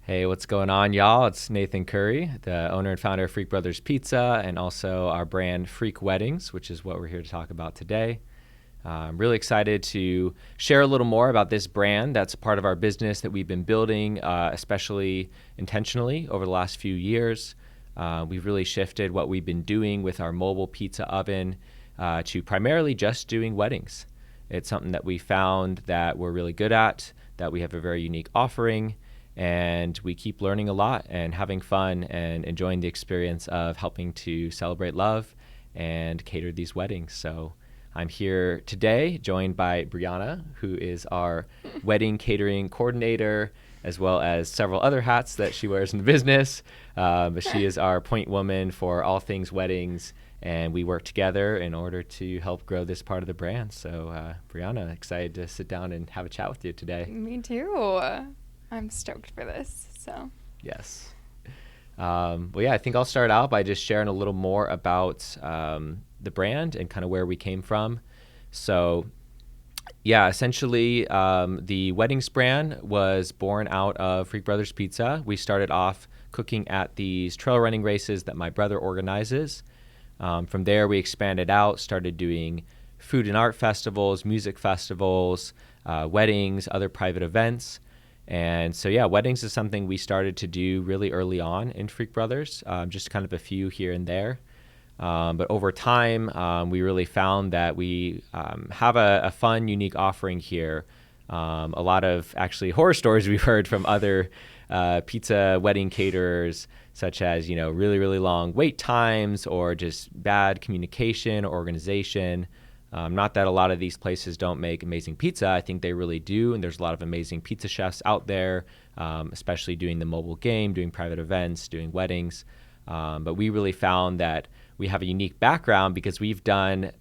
Hey, what's going on, y'all? It's Nathan Curry, the owner and founder of Freak Brothers Pizza, and also our brand Freak Weddings, which is what we're here to talk about today. I'm really excited to share a little more about this brand that's a part of our business that we've been building, especially intentionally over the last few years. We've really shifted what we've been doing with our mobile pizza oven to primarily just doing weddings. It's something that we found that we're really good at, that we have a very unique offering, and we keep learning a lot and having fun and enjoying the experience of helping to celebrate love and cater these weddings. So I'm here today joined by Brianna, who is our wedding catering coordinator, as well as several other hats that she wears in the business. But she is our point woman for all things weddings, and we work together in order to help grow this part of the brand. So Brianna, excited to sit down and have a chat with you today. Me too. I'm stoked for this. So Yes. I think I'll start out by just sharing a little more about the brand and kind of where we came from. So, essentially, the weddings brand was born out of Freak Brothers Pizza. We started off cooking at these trail running races that my brother organizes. From there, we expanded out, started doing food and art festivals, music festivals, weddings, other private events. And so, weddings is something we started to do really early on in Freak Brothers, just kind of a few here and there. But over time, we really found that we have a fun, unique offering here. A lot of actually horror stories we've heard from other pizza wedding caterers, such as, really, really long wait times or just bad communication or organization. Not that a lot of these places don't make amazing pizza. I think they really do. And there's a lot of amazing pizza chefs out there, especially doing the mobile game, doing private events, doing weddings. But we really found that we have a unique background because we've done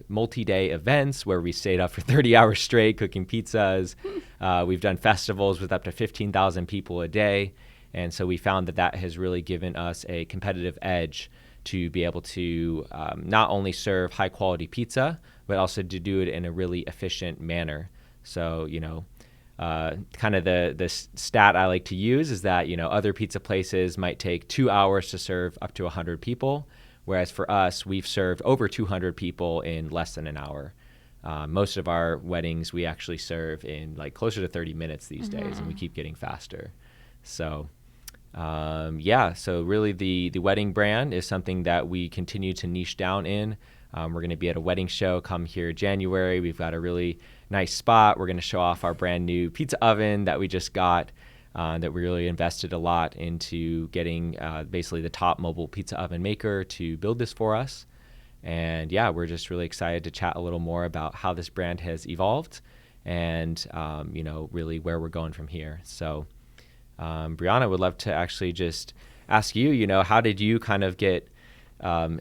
multi-day events where we stayed up for 30 hours straight cooking pizzas. We've done festivals with up to 15,000 people a day. And so we found that has really given us a competitive edge to be able to not only serve high quality pizza, but also to do it in a really efficient manner. So, kind of the stat I like to use is that, other pizza places might take 2 hours to serve up to 100 people, whereas for us, we've served over 200 people in less than an hour. Most of our weddings, we actually serve in like closer to 30 minutes these days, and we keep getting faster. So, so really the wedding brand is something that we continue to niche down in. We're going to be at a wedding show come here January. We've got a really nice spot. We're going to show off our brand new pizza oven that we just got, that we really invested a lot into getting basically the top mobile pizza oven maker to build this for us. And we're just really excited to chat a little more about how this brand has evolved and, really where we're going from here. So, Brianna, would love to actually just ask you, how did you kind of get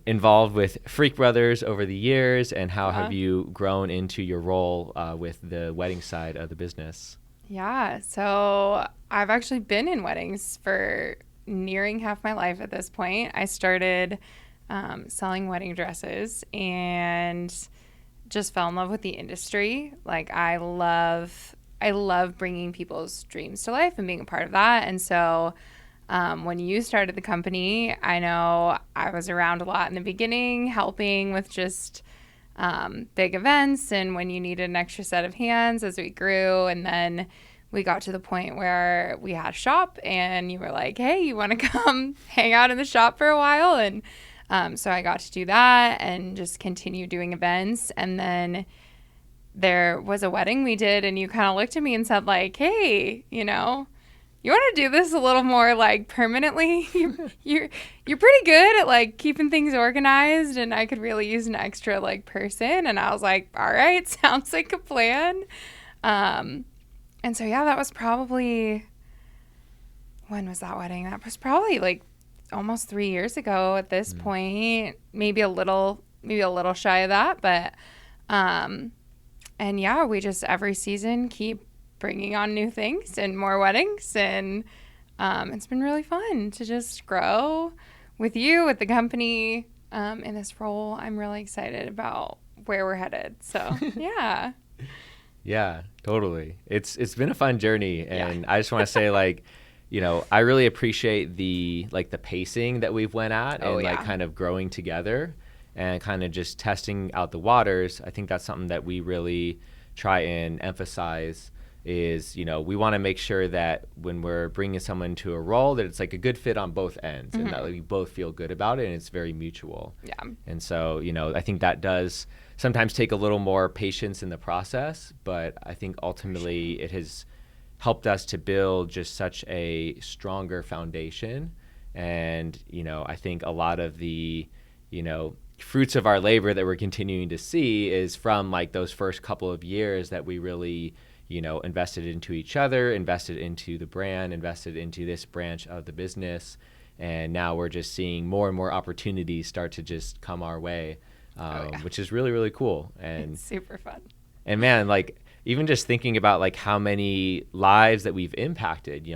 involved with Freak Brothers over the years, and how have you grown into your role with the wedding side of the business? Yeah, so I've actually been in weddings for nearing half my life at this point. I started selling wedding dresses and just fell in love with the industry. Like I love bringing people's dreams to life and being a part of that. And so when you started the company, I know I was around a lot in the beginning, helping with just big events and when you needed an extra set of hands as we grew. And then we got to the point where we had a shop and you were like, hey, you want to come hang out in the shop for a while? And so I got to do that and just continue doing events. And then there was a wedding we did and you kind of looked at me and said like, hey, you want to do this a little more like permanently? You're pretty good at like keeping things organized and I could really use an extra like person. And I was like, all right, sounds like a plan. And so, that was probably, when was that wedding? That was probably like almost 3 years ago at this point, maybe a little shy of that. But, and we just every season keep bringing on new things and more weddings. And it's been really fun to just grow with you, with the company in this role. I'm really excited about where we're headed. So, yeah. Yeah, totally. It's been a fun journey. And I just want to say, like, I really appreciate the pacing that we've went at Oh and like yeah. kind of growing together and kind of just testing out the waters. I think that's something that we really try and emphasize is, we want to make sure that when we're bringing someone to a role that it's like a good fit on both ends and that Mm-hmm. we both feel good about it and it's very mutual. Yeah. And so, I think that does sometimes take a little more patience in the process, but I think For sure. ultimately it has helped us to build just such a stronger foundation. And, I think a lot of the, fruits of our labor that we're continuing to see is from like those first couple of years that we really, invested into each other, invested into the brand, invested into this branch of the business. And now we're just seeing more and more opportunities start to just come our way, Oh yeah. which is really, really cool. It's super fun. And man, like even just thinking about like how many lives that we've impacted,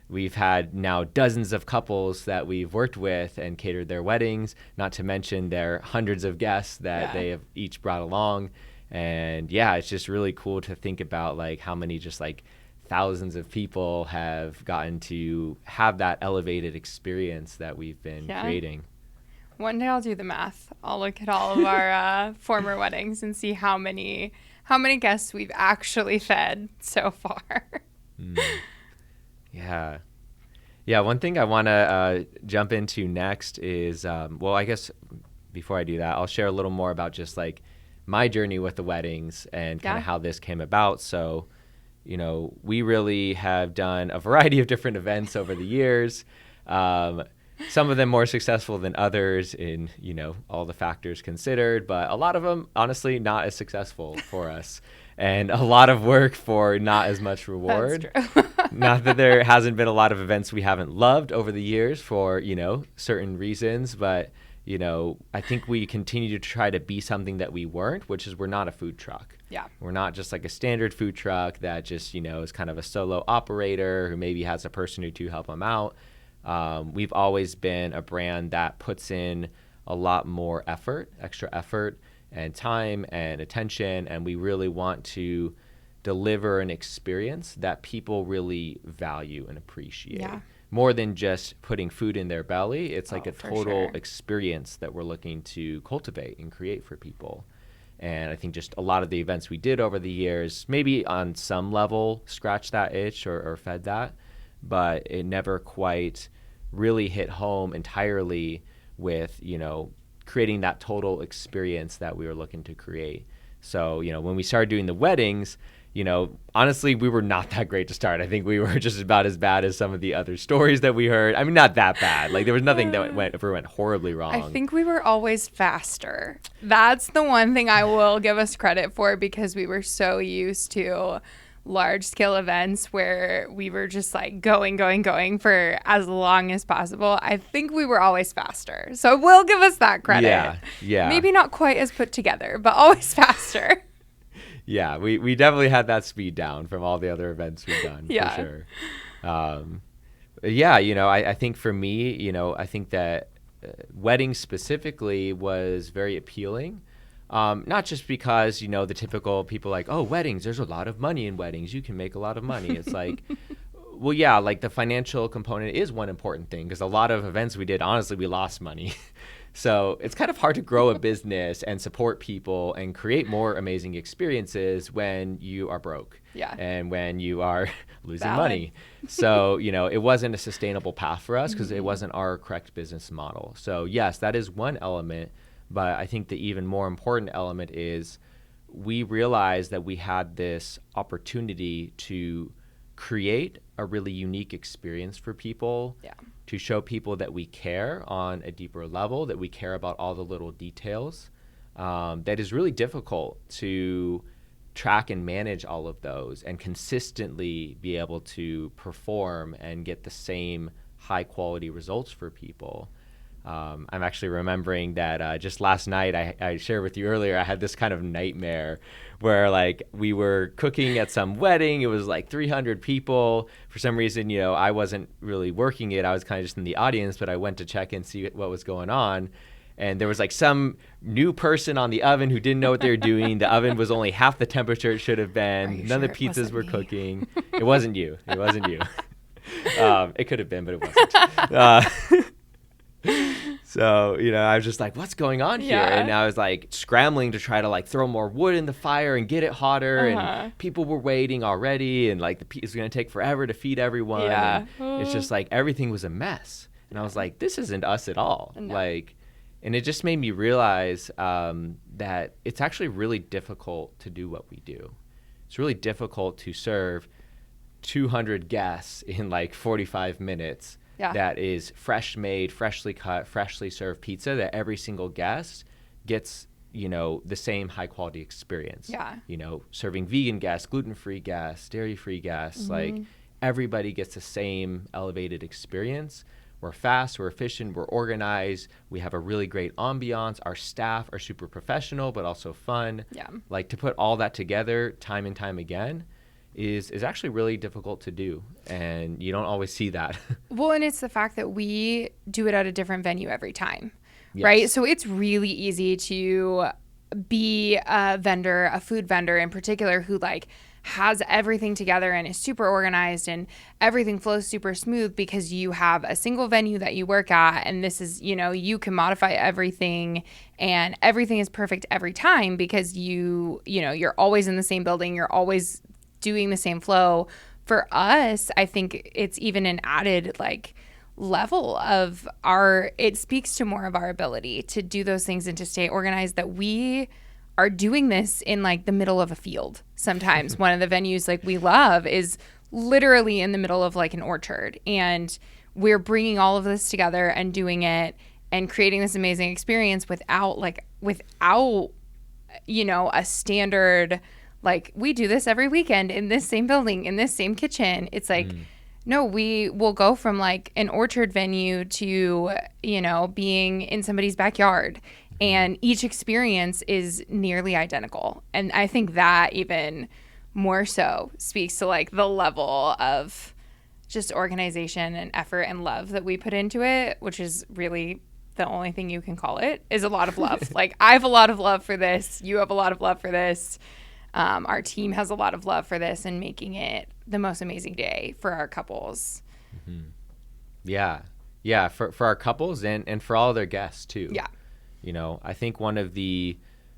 we've had now dozens of couples that we've worked with and catered their weddings, not to mention their hundreds of guests that Yeah. they have each brought along. And yeah, it's just really cool to think about like how many just like thousands of people have gotten to have that elevated experience that we've been Yeah. creating. One day I'll do the math. I'll look at all of our former weddings and see how many guests we've actually fed so far. Mm, yeah. Yeah, one thing I want to jump into next is, well, I guess before I do that, I'll share a little more about just like my journey with the weddings and kind Yeah. of how this came about. So, we really have done a variety of different events over the years. Um, some of them more successful than others in, all the factors considered, but a lot of them, honestly, not as successful for us and a lot of work for not as much That's reward. true. Not that there hasn't been a lot of events we haven't loved over the years for, certain reasons, but, I think we continue to try to be something that we weren't, which is we're not a food truck. Yeah. We're not just like a standard food truck that just, is kind of a solo operator who maybe has a person or two help them out. We've always been a brand that puts in a lot more effort, extra effort and time and attention, and we really want to deliver an experience that people really value and appreciate. Yeah. More than just putting food in their belly, it's like Oh, a for total sure. experience that we're looking to cultivate and create for people. And I think just a lot of the events we did over the years, maybe on some level, scratched that itch or fed that, but it never quite really hit home entirely with, creating that total experience that we were looking to create. So, when we started doing the weddings, honestly, we were not that great to start. I think we were just about as bad as some of the other stories that we heard. I mean, not that bad. Like there was nothing that ever went horribly I wrong. think we were always faster. That's the one thing I will give us credit for because we were so used to large scale events where we were just like going for as long as possible. I think we were always faster. So we'll give us that credit. Yeah, yeah, Maybe not quite as put together, but always faster. yeah. We definitely had that speed down from all the other events we've done for Yeah. sure. Um, yeah, I think for me, I think that weddings specifically was very appealing. Not just because, the typical people like, oh, weddings, there's a lot of money in weddings. You can make a lot of money. It's like, well, yeah, like the financial component is one important thing because a lot of events we did, honestly, we lost money. So it's kind of hard to grow a business and support people and create more amazing experiences when you are broke Yeah. and when you are losing Valid. money. So, it wasn't a sustainable path for us because it wasn't our correct business model. So, yes, that is one element. But I think the even more important element is we realized that we had this opportunity to create a really unique experience for people, Yeah. to show people that we care on a deeper level, that we care about all the little details. That is really difficult to track and manage all of those and consistently be able to perform and get the same high quality results for people. I'm actually remembering that just last night, I shared with you earlier, I had this kind of nightmare where like we were cooking at some wedding. It was like 300 people. For some reason, I wasn't really working it. I was kind of just in the audience, but I went to check and see what was going on. And there was like some new person on the oven who didn't know what they were doing. The oven was only half the temperature it should have Are you been. None sure of the it pizzas wasn't were me? cooking. It wasn't you. It wasn't you. It could have been, but it wasn't. So, I was just like, what's going on here? Yeah. And I was like scrambling to try to like throw more wood in the fire and get it hotter. And people were waiting already. And like it was going to take forever to feed everyone. Yeah. And it's just like everything was a mess. And I was like, this isn't us at all. No. Like, and it just made me realize that it's actually really difficult to do what we do. It's really difficult to serve 200 guests in like 45 minutes. Yeah. That is fresh made, freshly cut, freshly served pizza that every single guest gets, the same high quality experience. Yeah. Serving vegan guests, gluten-free guests, dairy-free guests, like everybody gets the same elevated experience. We're fast, we're efficient, we're organized. We have a really great ambiance. Our staff are super professional, but also fun. Yeah. Like to put all that together time and time again is actually really difficult to do, and you don't always see that. Well, and it's the fact that we do it at a different venue every time, Yes. right? So it's really easy to be a food vendor in particular, who like has everything together and is super organized and everything flows super smooth because you have a single venue that you work at, and this is, you can modify everything and everything is perfect every time because you're always in the same building, you're always doing the same flow. For us, I think it's even an added like level of it speaks to more of our ability to do those things and to stay organized, that we are doing this in like the middle of a field. Sometimes one of the venues like we love is literally in the middle of like an orchard, and we're bringing all of this together and doing it and creating this amazing experience without a standard, like we do this every weekend in this same building, in this same kitchen. It's like, no, we will go from like an orchard venue to, being in somebody's backyard. And each experience is nearly identical. And I think that even more so speaks to like the level of just organization and effort and love that we put into it, which is really the only thing you can call it, is a lot of love. Like I have a lot of love for this. You have a lot of love for this. Our team has a lot of love for this and making it the most amazing day for our couples. Mm-hmm. Yeah. For our couples and for all their guests too. Yeah. I think one of the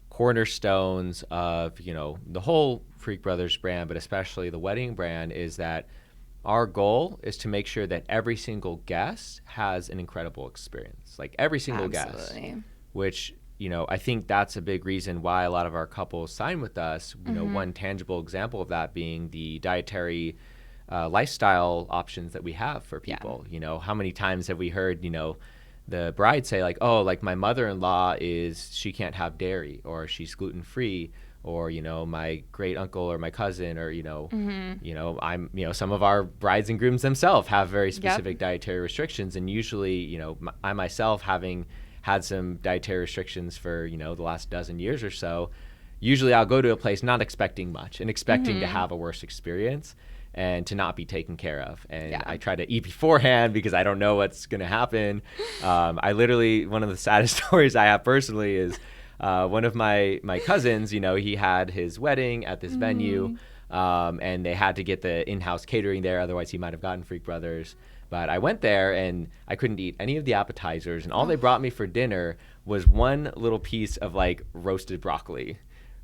cornerstones of, the whole Freak Brothers brand, but especially the wedding brand, is that our goal is to make sure that every single guest has an incredible experience. Like every single Absolutely. guest, which I think that's a big reason why a lot of our couples sign with us. One tangible example of that being the dietary lifestyle options that we have for people. Yeah. How many times have we heard, the bride say like, oh, like my mother-in-law she can't have dairy, or she's gluten-free, or, my great uncle or my cousin, or, some of our brides and grooms themselves have very specific dietary restrictions. And usually, I myself, having had some dietary restrictions for, the last dozen years or so, usually I'll go to a place not expecting much and expecting to have a worse experience and to not be taken care of. And I try to eat beforehand because I don't know what's going to happen. One of the saddest stories I have personally is one of my cousins, he had his wedding at this venue, and they had to get the in-house catering there. Otherwise he might have gotten Freak Brothers. But I went there and I couldn't eat any of the appetizers, and all they brought me for dinner was one little piece of like roasted broccoli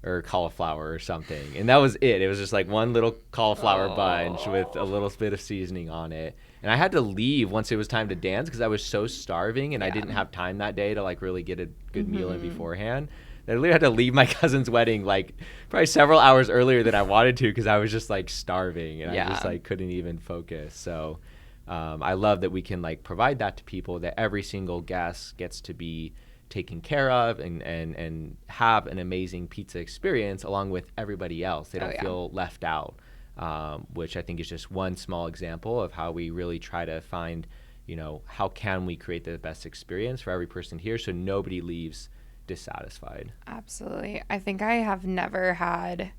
or cauliflower or something. And that was it. It was just like one little cauliflower bunch with a little bit of seasoning on it. And I had to leave once it was time to dance because I was so starving and I didn't have time that day to like really get a good meal in beforehand. I literally had to leave my cousin's wedding like probably several hours earlier than I wanted to because I was just like starving and I just like couldn't even focus. So I love that we can like provide that to people, that every single guest gets to be taken care of and have an amazing pizza experience along with everybody else. They don't feel left out, which I think is just one small example of how we really try to find, how can we create the best experience for every person here so nobody leaves dissatisfied. Absolutely. I think I have never had,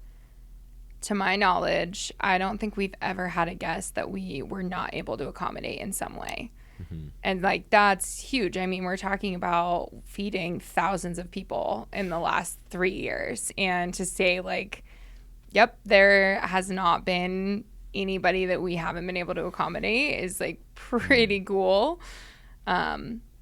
to my knowledge, I don't think we've ever had a guest that we were not able to accommodate in some way. And like that's huge. I mean, we're talking about feeding thousands of people in the last 3 years, and to say like, yep, there has not been anybody that we haven't been able to accommodate is like Mm. pretty cool.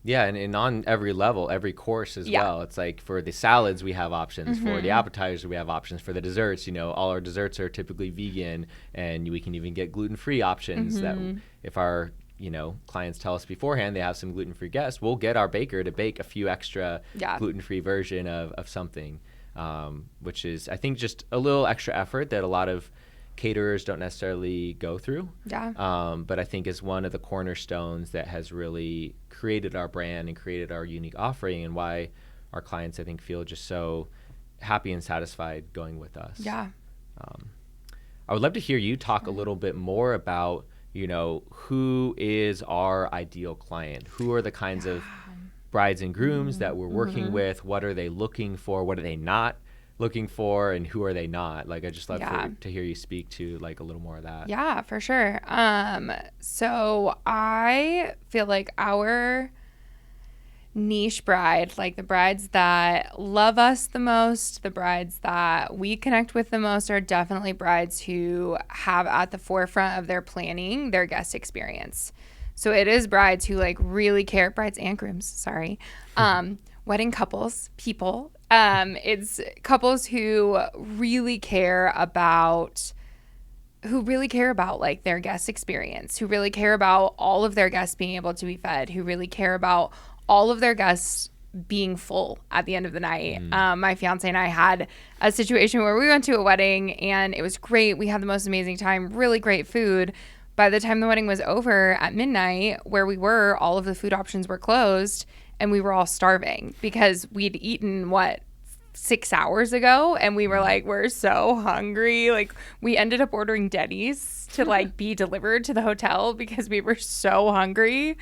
Yeah, and on every level, every course as Yeah. well. It's like for the salads, we have options. For the Mm-hmm. appetizers, we have options. For the desserts, all our desserts are typically vegan, and we can even get gluten-free options that Mm-hmm. if our, clients tell us beforehand they have some gluten-free guests, we'll get our baker to bake a few extra Yeah. gluten-free version of something, which is, I think, just a little extra effort that a lot of caterers don't necessarily go through. Yeah. But I think is one of the cornerstones that has really created our brand and created our unique offering, and why our clients, I think, feel just so happy and satisfied going with us. Yeah. Um, I would love to hear you talk a little bit more about, who is our ideal client? Who are the kinds of brides and grooms that we're working Mm-hmm. with? What are they looking for? What are they not looking for? And who are they not? Like, I just love Yeah. to hear you speak to like a little more of that. Yeah, for sure. So I feel like our niche bride, like the brides that love us the most, the brides that we connect with the most, are definitely brides who have at the forefront of their planning their guest experience. So it is brides who like really care, brides and grooms, sorry. Wedding couples, people. It's couples who really care about like their guest experience, who really care about all of their guests being able to be fed, who really care about all of their guests being full at the end of the night. Mm. My fiance and I had a situation where we went to a wedding and it was great. We had the most amazing time, really great food. By the time the wedding was over at midnight, where we were, all of the food options were closed and we were all starving because we'd eaten 6 hours ago, and we were like, we're so hungry. Like, we ended up ordering Denny's to like be delivered to the hotel because we were so hungry.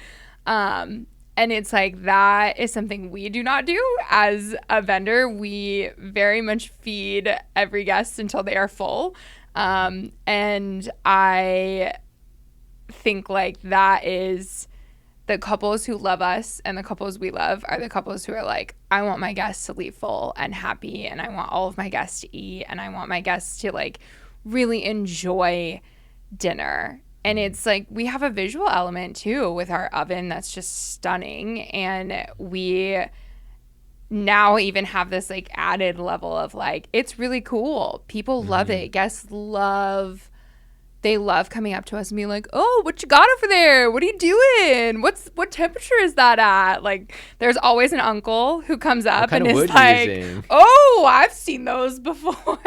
And it's like, that is something we do not do as a vendor. We very much feed every guest until they are full. And I think like that is the couples who love us, and the couples we love are the couples who are like, I want my guests to leave full and happy, and I want all of my guests to eat, and I want my guests to like really enjoy dinner. And it's like, we have a visual element too with our oven that's just stunning, and we now even have this like added level of like, it's really cool. People love Mm-hmm. it. Guests they love coming up to us and being like, "Oh, what you got over there? What are you doing? What temperature is that at?" Like, there's always an uncle who comes What up kind and of is wood you like, using? "Oh, I've seen those before."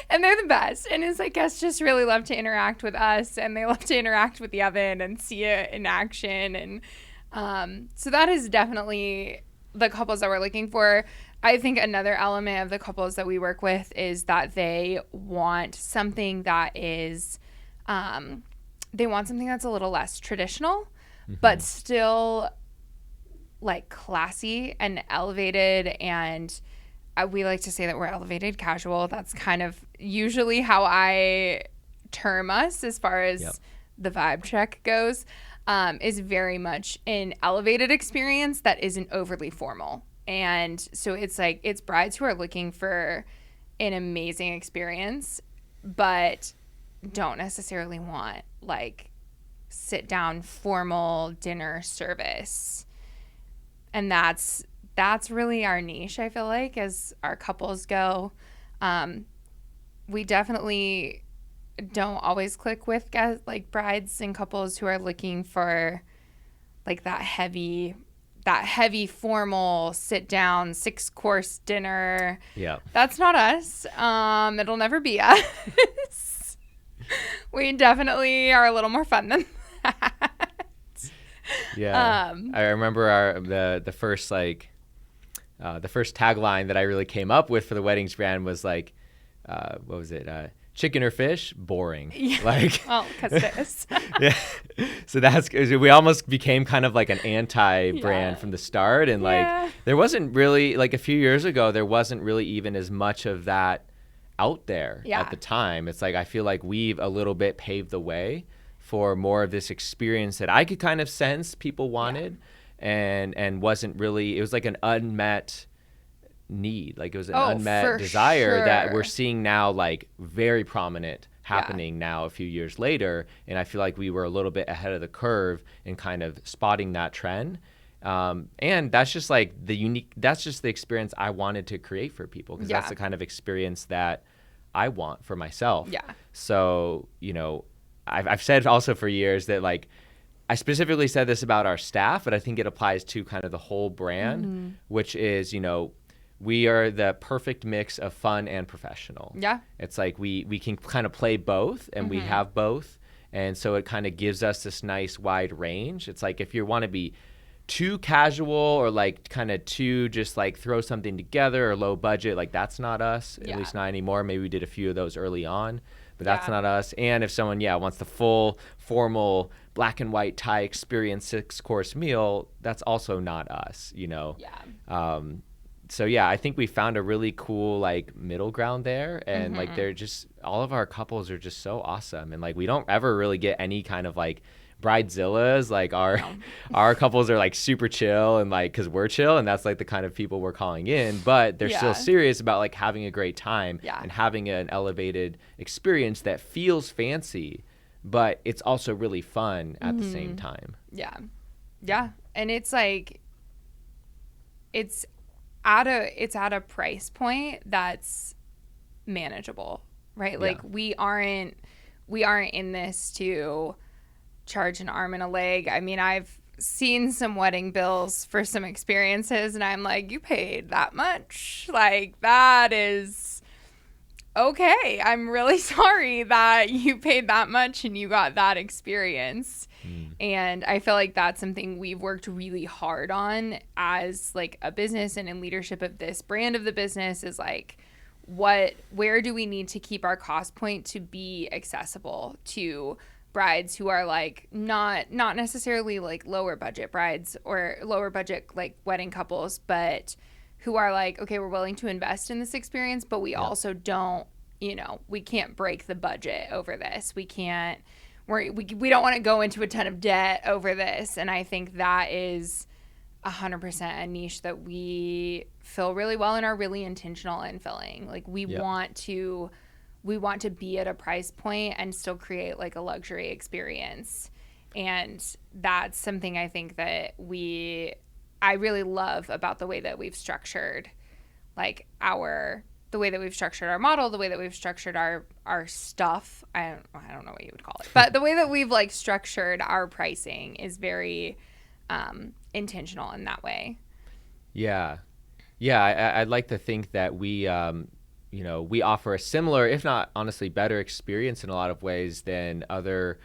And they're the best. And it's like, guests just really love to interact with us, and they love to interact with the oven and see it in action. And so that is definitely the couples that we're looking for. I think another element of the couples that we work with is that they want something that is, they want something that's a little less traditional, but still like classy and elevated. And we like to say that we're elevated casual. That's kind of usually how I term us as far as Yep. the vibe check goes. Is very much an elevated experience that isn't overly formal. And so it's like, it's brides who are looking for an amazing experience, but don't necessarily want like sit down formal dinner service. And that's really our niche, I feel like, as our couples go. We definitely don't always click with like brides and couples who are looking for like that heavy formal sit down 6-course dinner. Yeah. That's not us. It'll never be us. We definitely are a little more fun than that. Yeah. Um, I remember the first the first tagline that I really came up with for the weddings brand was like, what was it? Chicken or fish? Boring. yeah. Like, Well, because it is. yeah. So we almost became kind of like an anti-brand Yeah. from the start, and Yeah. like there wasn't really, like a few years ago, there wasn't really even as much of that out there Yeah. at the time. It's like I feel like we've a little bit paved the way for more of this experience that I could kind of sense people wanted, and wasn't really. It was like an unmet need, like it was an Oh, unmet for desire that we're sure. seeing now, like very prominent Yeah. happening now a few years later. And I feel like we were a little bit ahead of the curve in kind of spotting that trend. And that's just like that's just the experience I wanted to create for people, because that's Yeah. the kind of experience that I want for myself. Yeah. So, I've said also for years that, like, I specifically said this about our staff, but I think it applies to kind of the whole brand, which is, we are the perfect mix of fun and professional. Yeah. It's like we can kind of play both, and we have both. And so it kind of gives us this nice wide range. It's like if you want to be too casual or like kind of too just like throw something together or low budget, like that's not us, at Yeah. least not anymore. Maybe we did a few of those early on, but that's Yeah. not us. And if someone, wants the full formal black and white Thai experience 6-course meal, that's also not us, Yeah. So I think we found a really cool like middle ground there, and like they're just, all of our couples are just so awesome, and like we don't ever really get any kind of like bridezillas. Like our couples are like super chill, and like because we're chill, and that's like the kind of people we're calling in, but they're still serious about like having a great time and having an elevated experience that feels fancy, but it's also really fun at the same time. Yeah. And it's like it's at a price point that's manageable, right? Like we aren't in this to charge an arm and a leg. I mean, I've seen some wedding bills for some experiences, and I'm like, you paid that much? Like, that is okay. I'm really sorry that you paid that much and you got that experience. And I feel like that's something we've worked really hard on as like a business and in leadership of this brand of the business, is like, where do we need to keep our cost point to be accessible to brides who are like not necessarily like lower budget brides or lower budget like wedding couples, but who are like, okay, we're willing to invest in this experience, but we also don't, we can't break the budget over this. We can't, we don't want to go into a ton of debt over this. And I think that is 100% a niche that we fill really well and are really intentional in filling. Like we want to be at a price point and still create like a luxury experience. And that's something I think that I really love about the way that we've structured like the way that we've structured our model, the way that we've structured our stuff. I don't know what you would call it, but the way that we've like structured our pricing is very intentional in that way. I'd like to think that we we offer a similar, if not honestly better experience in a lot of ways than other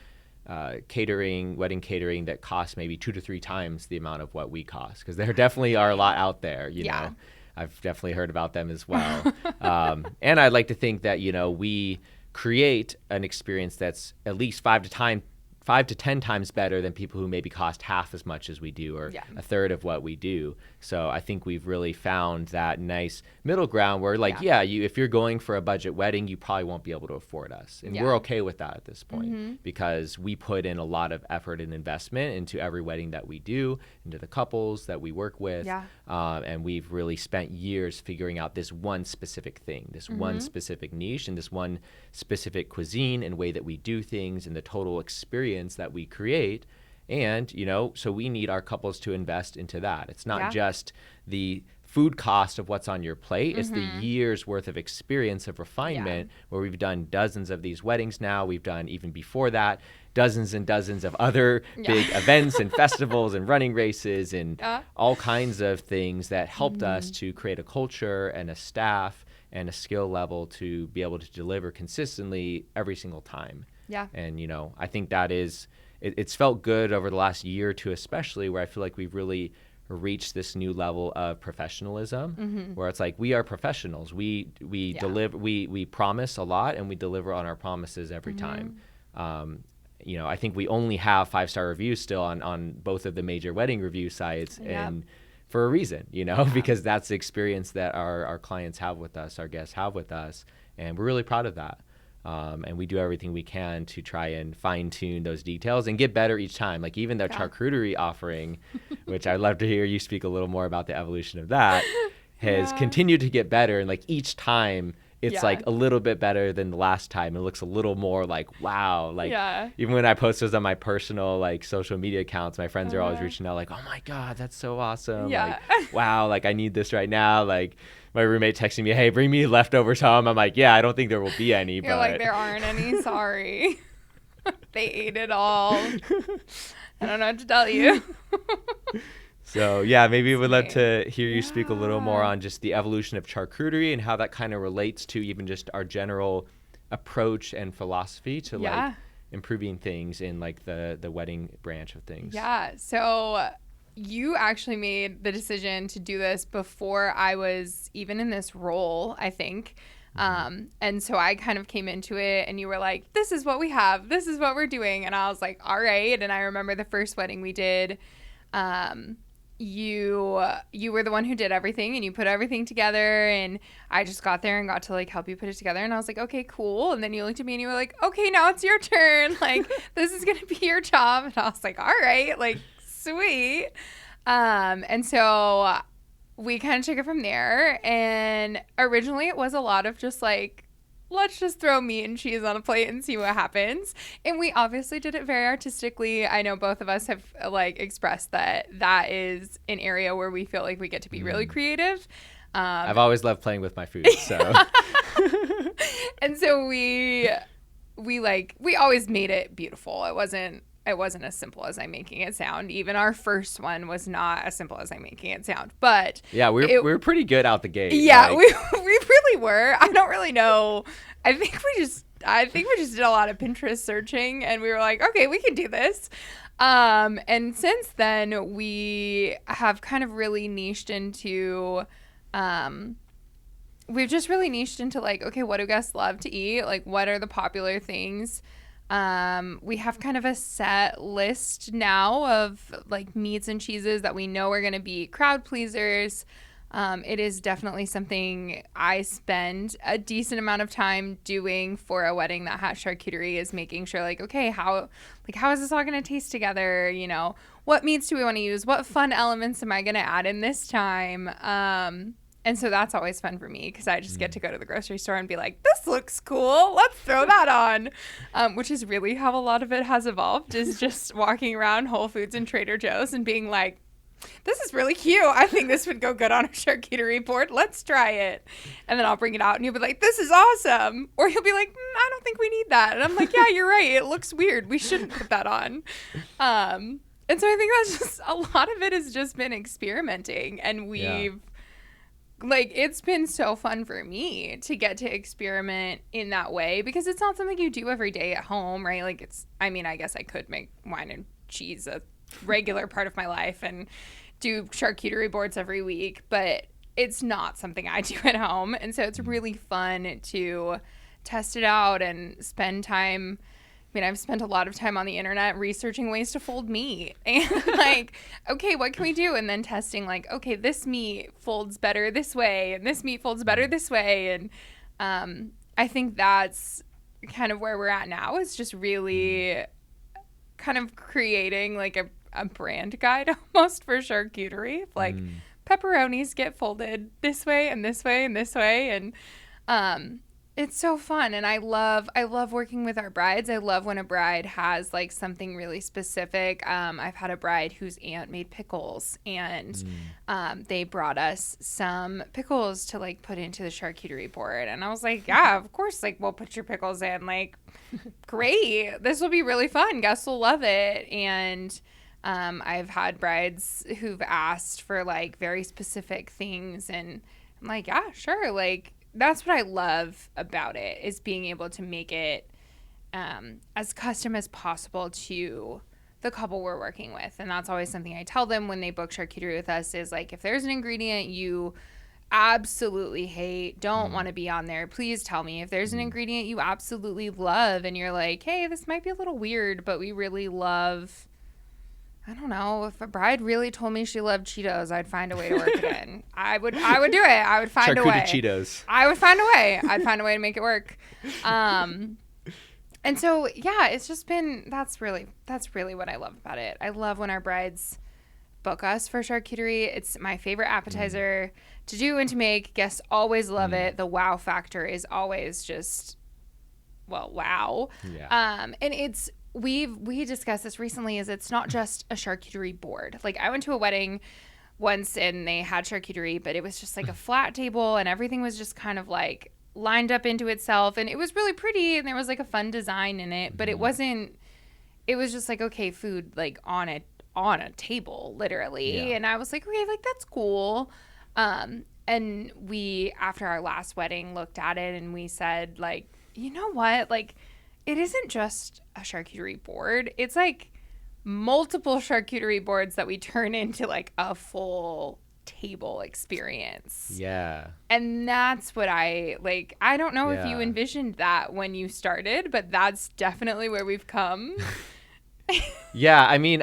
wedding catering that costs maybe 2 to 3 times the amount of what we cost, because there definitely are a lot out there. know I've definitely heard about them as well. And I'd like to think that we create an experience that's at least 5 to 10 times better than people who maybe cost half as much as we do, or a third of what we do. So I think we've really found that nice middle ground where like, if you're going for a budget wedding, you probably won't be able to afford us. And we're okay with that at this point, because we put in a lot of effort and investment into every wedding that we do, into the couples that we work with. And we've really spent years figuring out this one specific thing, this one specific niche, and this one specific cuisine and way that we do things, and the total experience that we create. And so we need our couples to invest into that. It's not just the food cost of what's on your plate. It's the years worth of experience of refinement, where we've done dozens of these weddings now. We've done, even before that, dozens and dozens of other big events and festivals and running races and all kinds of things that helped us to create a culture and a staff and a skill level to be able to deliver consistently every single time. And I think that is, it's felt good over the last year or two, especially, where I feel like we've really reached this new level of professionalism, where it's like, we are professionals. We deliver, we promise a lot, and we deliver on our promises every time. I think we only have 5-star reviews still on both of the major wedding review sites, and for a reason, because that's the experience that our clients have with us, our guests have with us, and we're really proud of that. And we do everything we can to try and fine tune those details and get better each time. Like even the charcuterie offering, which I'd love to hear you speak a little more about the evolution of that, has continued to get better. And like each time it's Yeah. like a little bit better than the last time. It looks a little more like, wow. Like Yeah. even when I post those on my personal like social media accounts, my friends are always Uh-huh. reaching out like, oh my God, that's so awesome. Like, Yeah. wow, like I need this right now. Like my roommate texting me, hey, bring me leftovers home. I'm like, yeah, I don't think there will be any, You're like, but there aren't any. Sorry. They ate it all. I don't know what to tell you. so yeah, maybe That's we'd love funny. to hear you speak a little more Yeah. on just the evolution of charcuterie and how that kind of relates to even just our general approach and philosophy to like Yeah. improving things in like the wedding branch of things. Yeah. So you actually made the decision to do this before I was even in this role, I think. And so I kind of came into it and you were like, this is what we have. This is what we're doing. And I was like, all right. And I remember the first wedding we did, um, you were the one who did everything and you put everything together, and I just got there and got to like help you put it together, and I was like, okay, cool. And then you looked at me and you were like, okay, now it's your turn. Like, this is gonna be your job. And I was like, all right, like, sweet. And so we kind of took it from there, and originally it was a lot of just like, let's just throw meat and cheese on a plate and see what happens. And we obviously did it very artistically. I know both of us have like expressed that that is an area where we feel like we get to be really creative. I've always loved playing with my food, so And so we always made it beautiful. It wasn't as simple as I'm making it sound. Even our first one was not as simple as I'm making it sound. But yeah, we're pretty good out the gate. yeah, like, we really were. I don't really know. I think we just did a lot of Pinterest searching, and we were like, okay, we can do this. And since then we have kind of really niched into we've just really niched into like, okay, what do guests love to eat? Like, what are the popular things? We have kind of a set list now of like meats and cheeses that we know are going to be crowd pleasers. It is definitely something I spend a decent amount of time doing for a wedding that has charcuterie, is making sure like, okay, how is this all going to taste together? You know, what meats do we want to use? What fun elements am I going to add in this time? And so that's always fun for me because I just get to go to the grocery store and be like, this looks cool. Let's throw that on. Which is really how a lot of it has evolved, is just walking around Whole Foods and Trader Joe's and being like, this is really cute. I think this would go good on a charcuterie board. Let's try it. And then I'll bring it out and you'll be like, this is awesome. Or he'll be like, I don't think we need that. And I'm like, yeah, you're right. It looks weird. We shouldn't put that on. And so I think that's just, a lot of it has just been experimenting. And we've, like, it's been so fun for me to get to experiment in that way because it's not something you do every day at home, right? Like, I guess I could make wine and cheese a regular part of my life and do charcuterie boards every week, but it's not something I do at home. And so it's really fun to test it out and spend time. I mean, I've spent a lot of time on the internet researching ways to fold meat and like, okay, what can we do? And then testing like, okay, this meat folds better this way and this meat folds better this way. And I think that's kind of where we're at now, is just really kind of creating like a brand guide almost for charcuterie. Like pepperonis get folded this way and this way and this way. And it's so fun, and I love working with our brides. I love when a bride has like something really specific. I've had a bride whose aunt made pickles, and they brought us some pickles to like put into the charcuterie board, and I was like, yeah, of course, like we'll put your pickles in. Like, great, this will be really fun. Guests will love it. And I've had brides who've asked for like very specific things, and I'm like, yeah, sure, like. That's what I love about it, is being able to make it as custom as possible to the couple we're working with. And that's always something I tell them when they book charcuterie with us, is like, if there's an ingredient you absolutely hate, don't want to be on there, please tell me. If there's an ingredient you absolutely love and you're like, hey, this might be a little weird, but we really love, I don't know, if a bride really told me she loved Cheetos, I'd find a way to work it in. I would do it. I would find a way. Cheetos. I would find a way. I'd find a way to make it work. And so, yeah, it's just been, that's really what I love about it. I love when our brides book us for charcuterie. It's my favorite appetizer to do and to make. Guests always love Mm. it. The wow factor is always just, well, wow. Yeah. And it's, we discussed this recently, is it's not just a charcuterie board. Like, I went to a wedding once and they had charcuterie, but it was just like a flat table and everything was just kind of like lined up into itself, and it was really pretty and there was like a fun design in it, but it Mhm. wasn't, it was just like, okay, food like on a table literally. Yeah. And I was like, okay, like that's cool. And we, after our last wedding, looked at it and we said, like, you know what, like, it isn't just a charcuterie board, it's like multiple charcuterie boards that we turn into like a full table experience. Yeah. And that's what I like. I don't know if you Yeah. envisioned that when you started, but that's definitely where we've come. Yeah, I mean,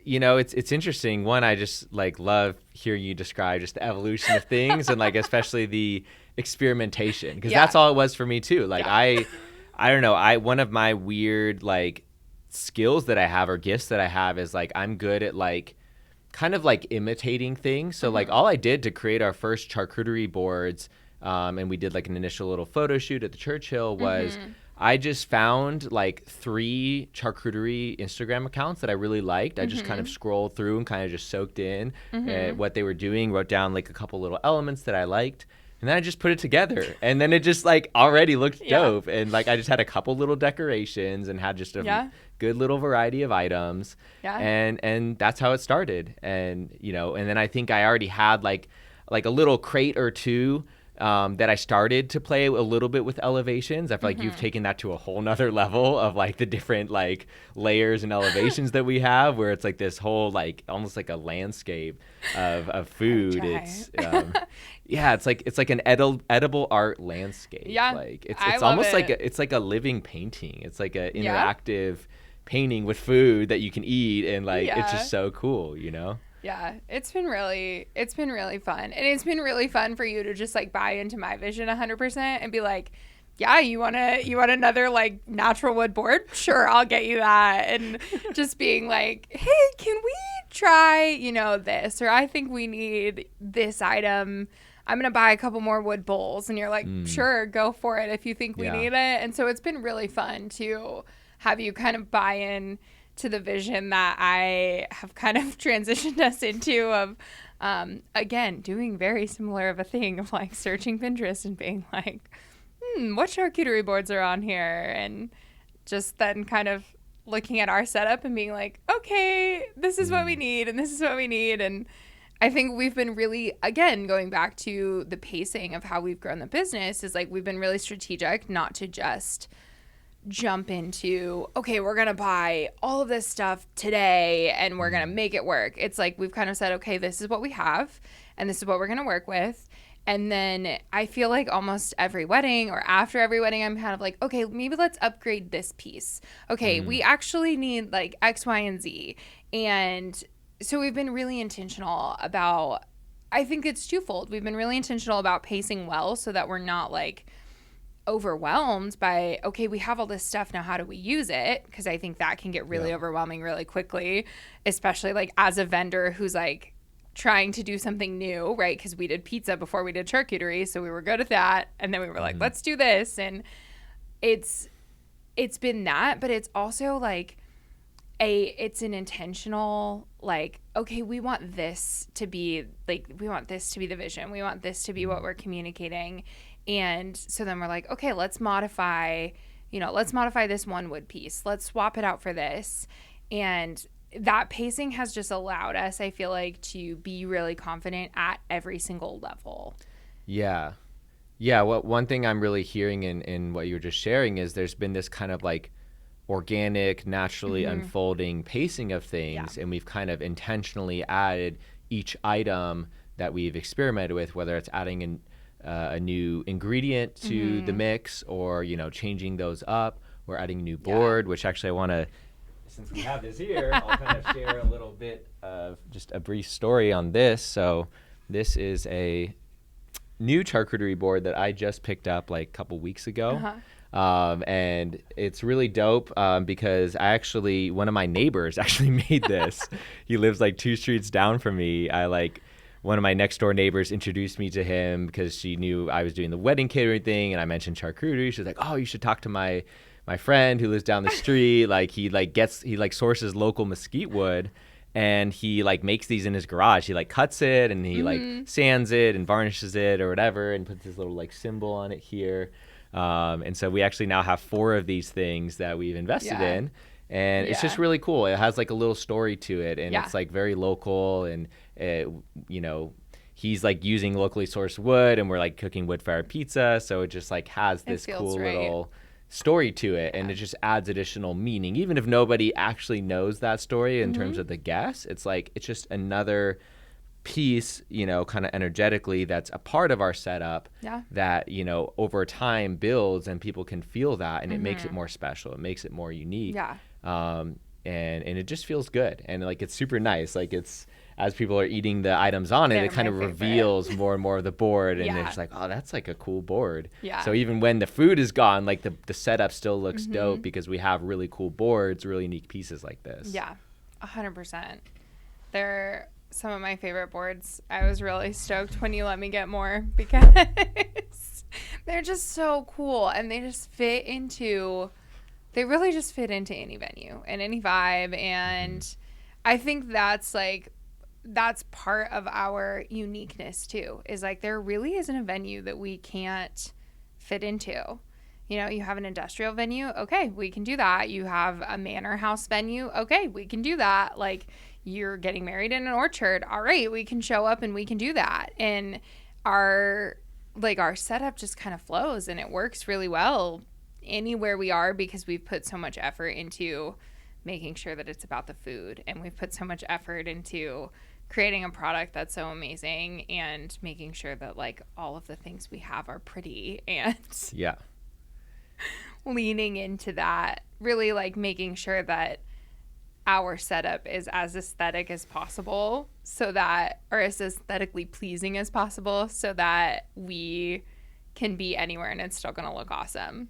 it's interesting. One, I just like love hearing you describe just the evolution of things, and like especially the experimentation, because Yeah. that's all it was for me too. Like Yeah. I don't know. One of my weird like skills that I have or gifts that I have is like I'm good at like kind of like imitating things. So like all I did to create our first charcuterie boards, and we did like an initial little photo shoot at the Churchill, was I just found like 3 charcuterie Instagram accounts that I really liked. I just kind of scrolled through and kind of just soaked in what they were doing, wrote down like a couple little elements that I liked. And then I just put it together, and then it just like already looked Yeah. dope. And like I just had a couple little decorations and had just a Yeah. good little variety of items. Yeah. And that's how it started. And and then I think I already had like a little crate or two that I started to play a little bit with elevations. I feel like you've taken that to a whole nother level of like the different like layers and elevations that we have, where it's like this whole like almost like a landscape of food. Try. It's yeah, it's like an edible art landscape. Yeah, Like I it's love almost like it. it's like a living painting. It's like an Yeah. interactive painting with food that you can eat, and like it's Yeah. just so cool, Yeah, it's been really fun. And it's been really fun for you to just like buy into my vision 100% and be like, yeah, you want another like natural wood board? Sure, I'll get you that. And just being like, "Hey, can we try, this, or I think we need this item. I'm going to buy a couple more wood bowls." And you're like, "Sure, go for it if you think we Yeah. need it." And so it's been really fun to have you kind of buy in to the vision that I have kind of transitioned us into of, again, doing very similar of a thing of like searching Pinterest and being like, what charcuterie boards are on here? And just then kind of looking at our setup and being like, okay, this is what we need and this is what we need. And I think we've been really, again, going back to the pacing of how we've grown the business, is like we've been really strategic not to just jump into, okay, we're going to buy all of this stuff today and we're going to make it work. It's like we've kind of said, okay, this is what we have and this is what we're going to work with. And then I feel like almost every wedding or after every wedding, I'm kind of like, okay, maybe let's upgrade this piece. Okay, we actually need like X, Y, and Z. And so we've been really intentional about, I think it's twofold. We've been really intentional about pacing well so that we're not like overwhelmed by, okay, we have all this stuff, now how do we use it? Because I think that can get really overwhelming really quickly, especially like as a vendor who's like trying to do something new, right? Because we did pizza before we did charcuterie, so we were good at that, and then we were like, let's do this. And it's been that, but it's also like it's an intentional, like, okay, we want this to be like, we want this to be the vision, we want this to be what we're communicating. And so then we're like, okay, let's modify this one wood piece, let's swap it out for this. And that pacing has just allowed us, I feel like, to be really confident at every single level. Yeah. Yeah. Well, one thing I'm really hearing in what you were just sharing is there's been this kind of like organic, naturally unfolding pacing of things. Yeah. And we've kind of intentionally added each item that we've experimented with, whether it's adding a new ingredient to the mix, or, changing those up, or adding a new board, which actually I want to, since we have this here, I'll kind of share a little bit of just a brief story on this. So this is a new charcuterie board that I just picked up like a couple weeks ago. And it's really dope because one of my neighbors actually made this. He lives like 2 streets down from me. I like one of my next door neighbors introduced me to him because she knew I was doing the wedding catering thing, and I mentioned charcuterie. She was like, "Oh, you should talk to my friend who lives down the street. Like he like sources local mesquite wood, and he like makes these in his garage. He like cuts it and he like Mm-hmm. sands it and varnishes it or whatever, and puts his little like symbol on it here. And so we actually now have 4 of these things that we've invested Yeah. in, and it's just Yeah. really cool. It has like a little story to it, and Yeah. it's like very local, and it, you know, he's like using locally sourced wood, and we're like cooking wood fired pizza, so it just like has It this feels cool right. little story to it, and Yeah. it just adds additional meaning. Even if nobody actually knows that story in terms Mm-hmm. of the guess, it's like it's just another piece, kind of energetically that's a part of our setup Yeah. that, over time builds and people can feel that, and it makes it Mm-hmm. more special. It makes it more unique. Yeah. And it just feels good. And like, it's super nice. Like it's, as people are eating the items on it, They're it kind my of favorite. reveals more and more of the board. And Yeah. it's like, oh, that's like a cool board. Yeah. So even when the food is gone, like the setup still looks Mm-hmm. dope because we have really cool boards, really unique pieces like this. Yeah. 100%. They're some of my favorite boards. I was really stoked when you let me get more because they're just so cool, and they really just fit into any venue and any vibe. Mm-hmm. And I think that's part of our uniqueness too, is like there really isn't a venue that we can't fit into. You have an industrial venue, okay, we can do that. You have a manor house venue, okay, we can do that. Like, you're getting married in an orchard, all right, we can show up and we can do that. And our our setup just kind of flows, and it works really well anywhere we are, because we've put so much effort into making sure that it's about the food, and we've put so much effort into creating a product that's so amazing, and making sure that like all of the things we have are pretty, and Yeah. leaning into that, really like making sure that our setup is as aesthetic as possible, so that, or as aesthetically pleasing as possible, so that we can be anywhere and it's still going to look awesome.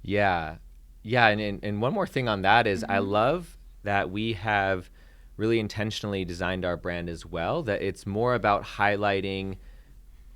Yeah. Yeah. And one more thing on that is I Mm-hmm. love that we have really intentionally designed our brand as well, that it's more about highlighting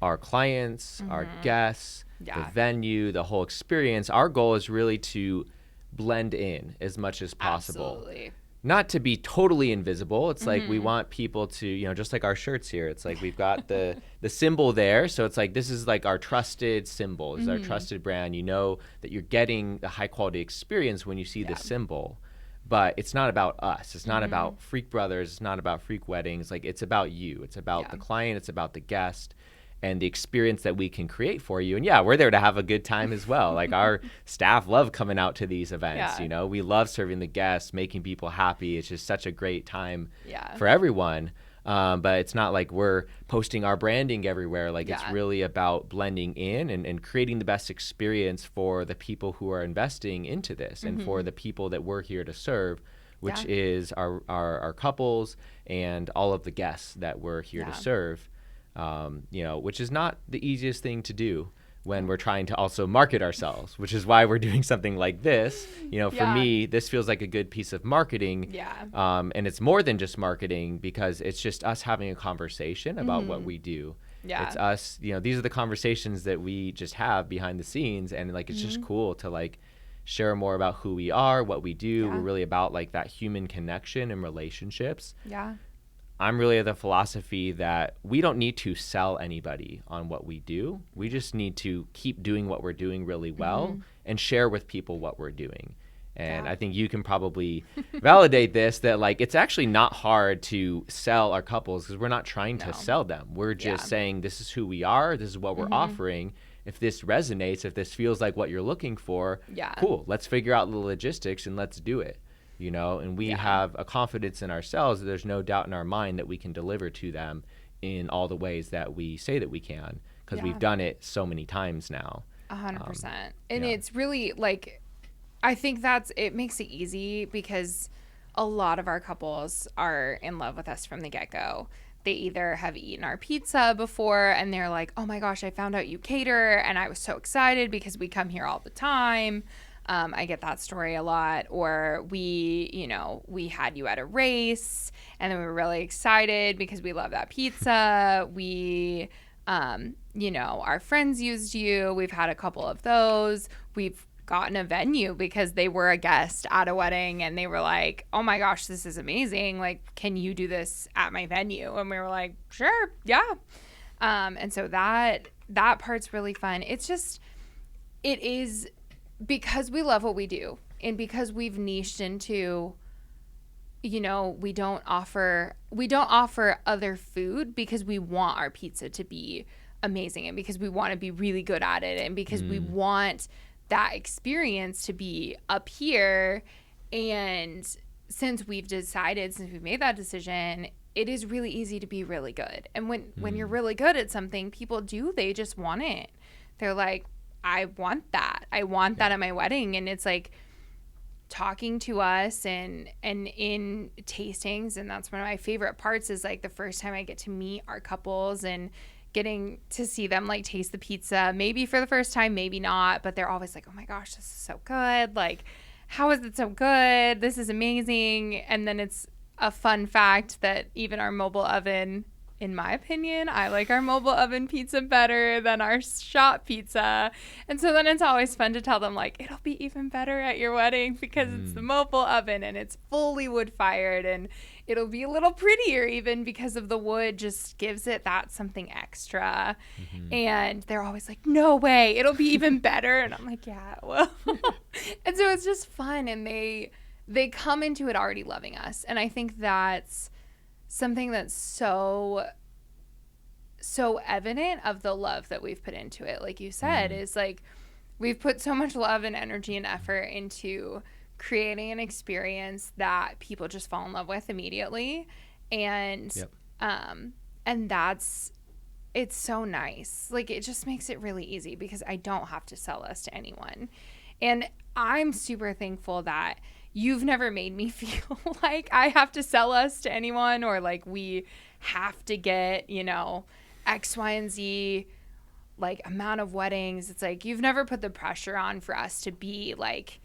our clients, our Mm-hmm. guests, the Yeah, venue, the whole experience. Our goal is really to blend in as much as possible, absolutely. not to be totally invisible. It's like we Mm-hmm. want people to, just like our shirts here. It's like we've got the symbol there, so it's like this is like our trusted symbol. This is our Mm-hmm. trusted brand. You know that you're getting the high quality experience when you see the Yeah. symbol. But it's not about us. It's not Mm-hmm. about Freak Brothers. It's not about Freak Weddings. Like, it's about you. It's about Yeah. the client. It's about the guest and the experience that we can create for you. And yeah, we're there to have a good time as well. Like, our staff love coming out to these events. Yeah. We love serving the guests, making people happy. It's just such a great time Yeah. for everyone. But it's not like we're posting our branding everywhere. Like, it's Yeah. really about blending in and creating the best experience for the people who are investing into this, and for Mm-hmm. the people that we're here to serve, which Yeah. is our couples and all of the guests that we're here to Yeah. serve. Which is not the easiest thing to do when we're trying to also market ourselves, which is why we're doing something like this. For Yeah. me, this feels like a good piece of marketing. Yeah. And it's more than just marketing, because it's just us having a conversation about what Mm-hmm. we do. Yeah. It's us, these are the conversations that we just have behind the scenes. And like, it's just Mm-hmm. cool to like share more about who we are, what we do. We're Yeah. really about like that human connection and relationships. Yeah. I'm really of the philosophy that we don't need to sell anybody on what we do. We just need to keep doing what we're doing really well, Mm-hmm. and share with people what we're doing. And Yeah. I think you can probably validate this, that like it's actually not hard to sell our couples, because we're not trying to No. sell them. We're just Yeah. saying, this is who we are, this is what we're Mm-hmm. offering. If this resonates, if this feels like what you're looking for, Yeah. cool. Let's figure out the logistics and let's do it. And we Yeah. have a confidence in ourselves that there's no doubt in our mind that we can deliver to them in all the ways that we say that we can, because Yeah. we've done it so many times now. 100%. And Yeah. it's really like, I think it makes it easy, because a lot of our couples are in love with us from the get-go. They either have eaten our pizza before and they're like, oh my gosh, I found out you cater, and I was so excited because we come here all the time. I get that story a lot. Or we had you at a race and then we were really excited because we love that pizza. Our friends used you. We've had a couple of those. We've gotten a venue because they were a guest at a wedding and they were like, oh my gosh, this is amazing. Like, can you do this at my venue? And we were like, sure, yeah. And so that part's really fun. It is because we love what we do and because we've niched into, we don't offer other food because we want our pizza to be amazing and because we want to be really good at it and because we want that experience to be up here. And since we've made that decision, it is really easy to be really good. And when you're really good at something, they just want it. They're like, I want that. I want that at my wedding. And it's like talking to us and in tastings. And that's one of my favorite parts is like the first time I get to meet our couples and getting to see them like taste the pizza, maybe for the first time, maybe not, but they're always like, oh my gosh, this is so good. Like, how is it so good? This is amazing. And then it's a fun fact that even our mobile oven, in my opinion, I like our mobile oven pizza better than our shop pizza. And so then it's always fun to tell them, like, it'll be even better at your wedding because it's the mobile oven and it's fully wood fired, and it'll be a little prettier even because of the wood just gives it that something extra. And they're always like, no way, it'll be even better. And I'm like, yeah, well. And so it's just fun, and they come into it already loving us. And I think that's something that's so evident of the love that we've put into it. Like you said, is like we've put so much love and energy and effort into creating an experience that people just fall in love with immediately. And and it's so nice. Like, it just makes it really easy because I don't have to sell us to anyone. And I'm super thankful that you've never made me feel like I have to sell us to anyone or like we have to get, X, Y, and Z like amount of weddings. It's like you've never put the pressure on for us to be like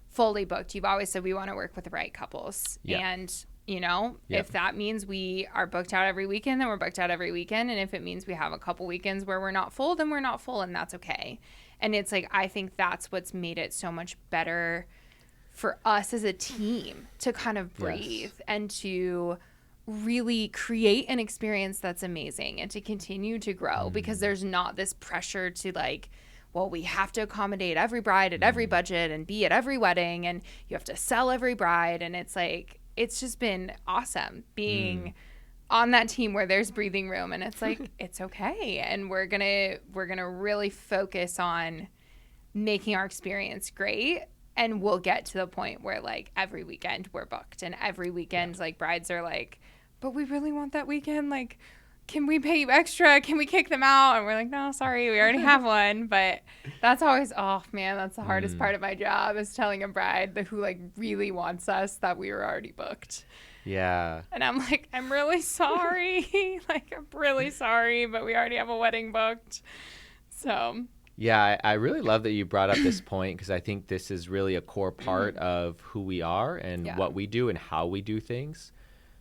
fully booked. You've always said we want to work with the right couples. And, if that means we are booked out every weekend, then we're booked out every weekend. And if it means we have a couple weekends where we're not full, then we're not full, and that's okay. And it's like, I think that's what's made it so much better for us as a team to kind of breathe and to really create an experience that's amazing and to continue to grow because there's not this pressure to like, well, we have to accommodate every bride at every budget and be at every wedding and you have to sell every bride. And it's like, it's just been awesome being on that team where there's breathing room, and it's like, it's okay. And we're going to really focus on making our experience great. And we'll get to the point where like every weekend we're booked, and every weekend like brides are like, but we really want that weekend. Like, can we pay you extra? Can we kick them out? And we're like, no, sorry, we already have one. But that's always, oh man, that's the hardest part of my job, is telling a bride who like really wants us that we were already booked. Yeah. And I'm like, I'm really sorry. Like, I'm really sorry, but we already have a wedding booked. So yeah, I really love that you brought up this point, because I think this is really a core part of who we are and what we do and how we do things.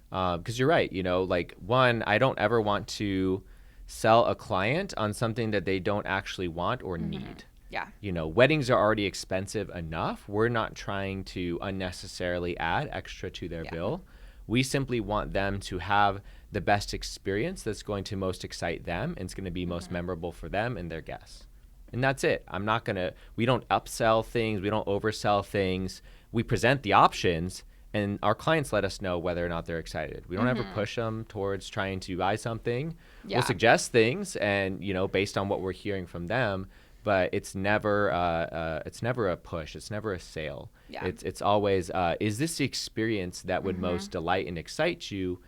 Because you're right, like, one, I don't ever want to sell a client on something that they don't actually want or need. Yeah. Weddings are already expensive enough. We're not trying to unnecessarily add extra to their bill. We simply want them to have the best experience that's going to most excite them and it's going to be most memorable for them and their guests. And that's it. We don't upsell things. We don't oversell things. We present the options, and our clients let us know whether or not they're excited. We don't ever push them towards trying to buy something. We'll suggest things, and based on what we're hearing from them, but it's never a push. It's never a sale. Yeah. It's always, is this the experience that would most delight and excite you,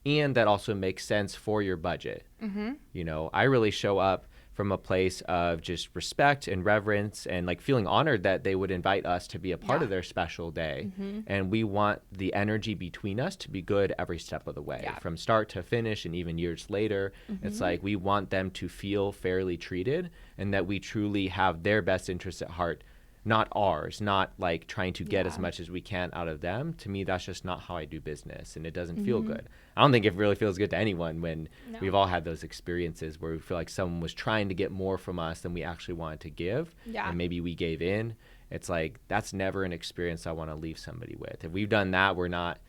and that also makes sense for your budget? I really show up from a place of just respect and reverence and like feeling honored that they would invite us to be a part of their special day. And we want the energy between us to be good every step of the way, from start to finish and even years later. It's like we want them to feel fairly treated and that we truly have their best interests at heart not ours, not like trying to get as Yeah. much as we can out of them. To me, that's just not how I do business, and it doesn't feel Mm-hmm. good. I don't think it really feels good to anyone when we've No. all had those experiences where we feel like someone was trying to get more from us than we actually wanted to give, Yeah. and maybe we gave in. It's like that's never an experience I want to leave somebody with. If we've done that, we're not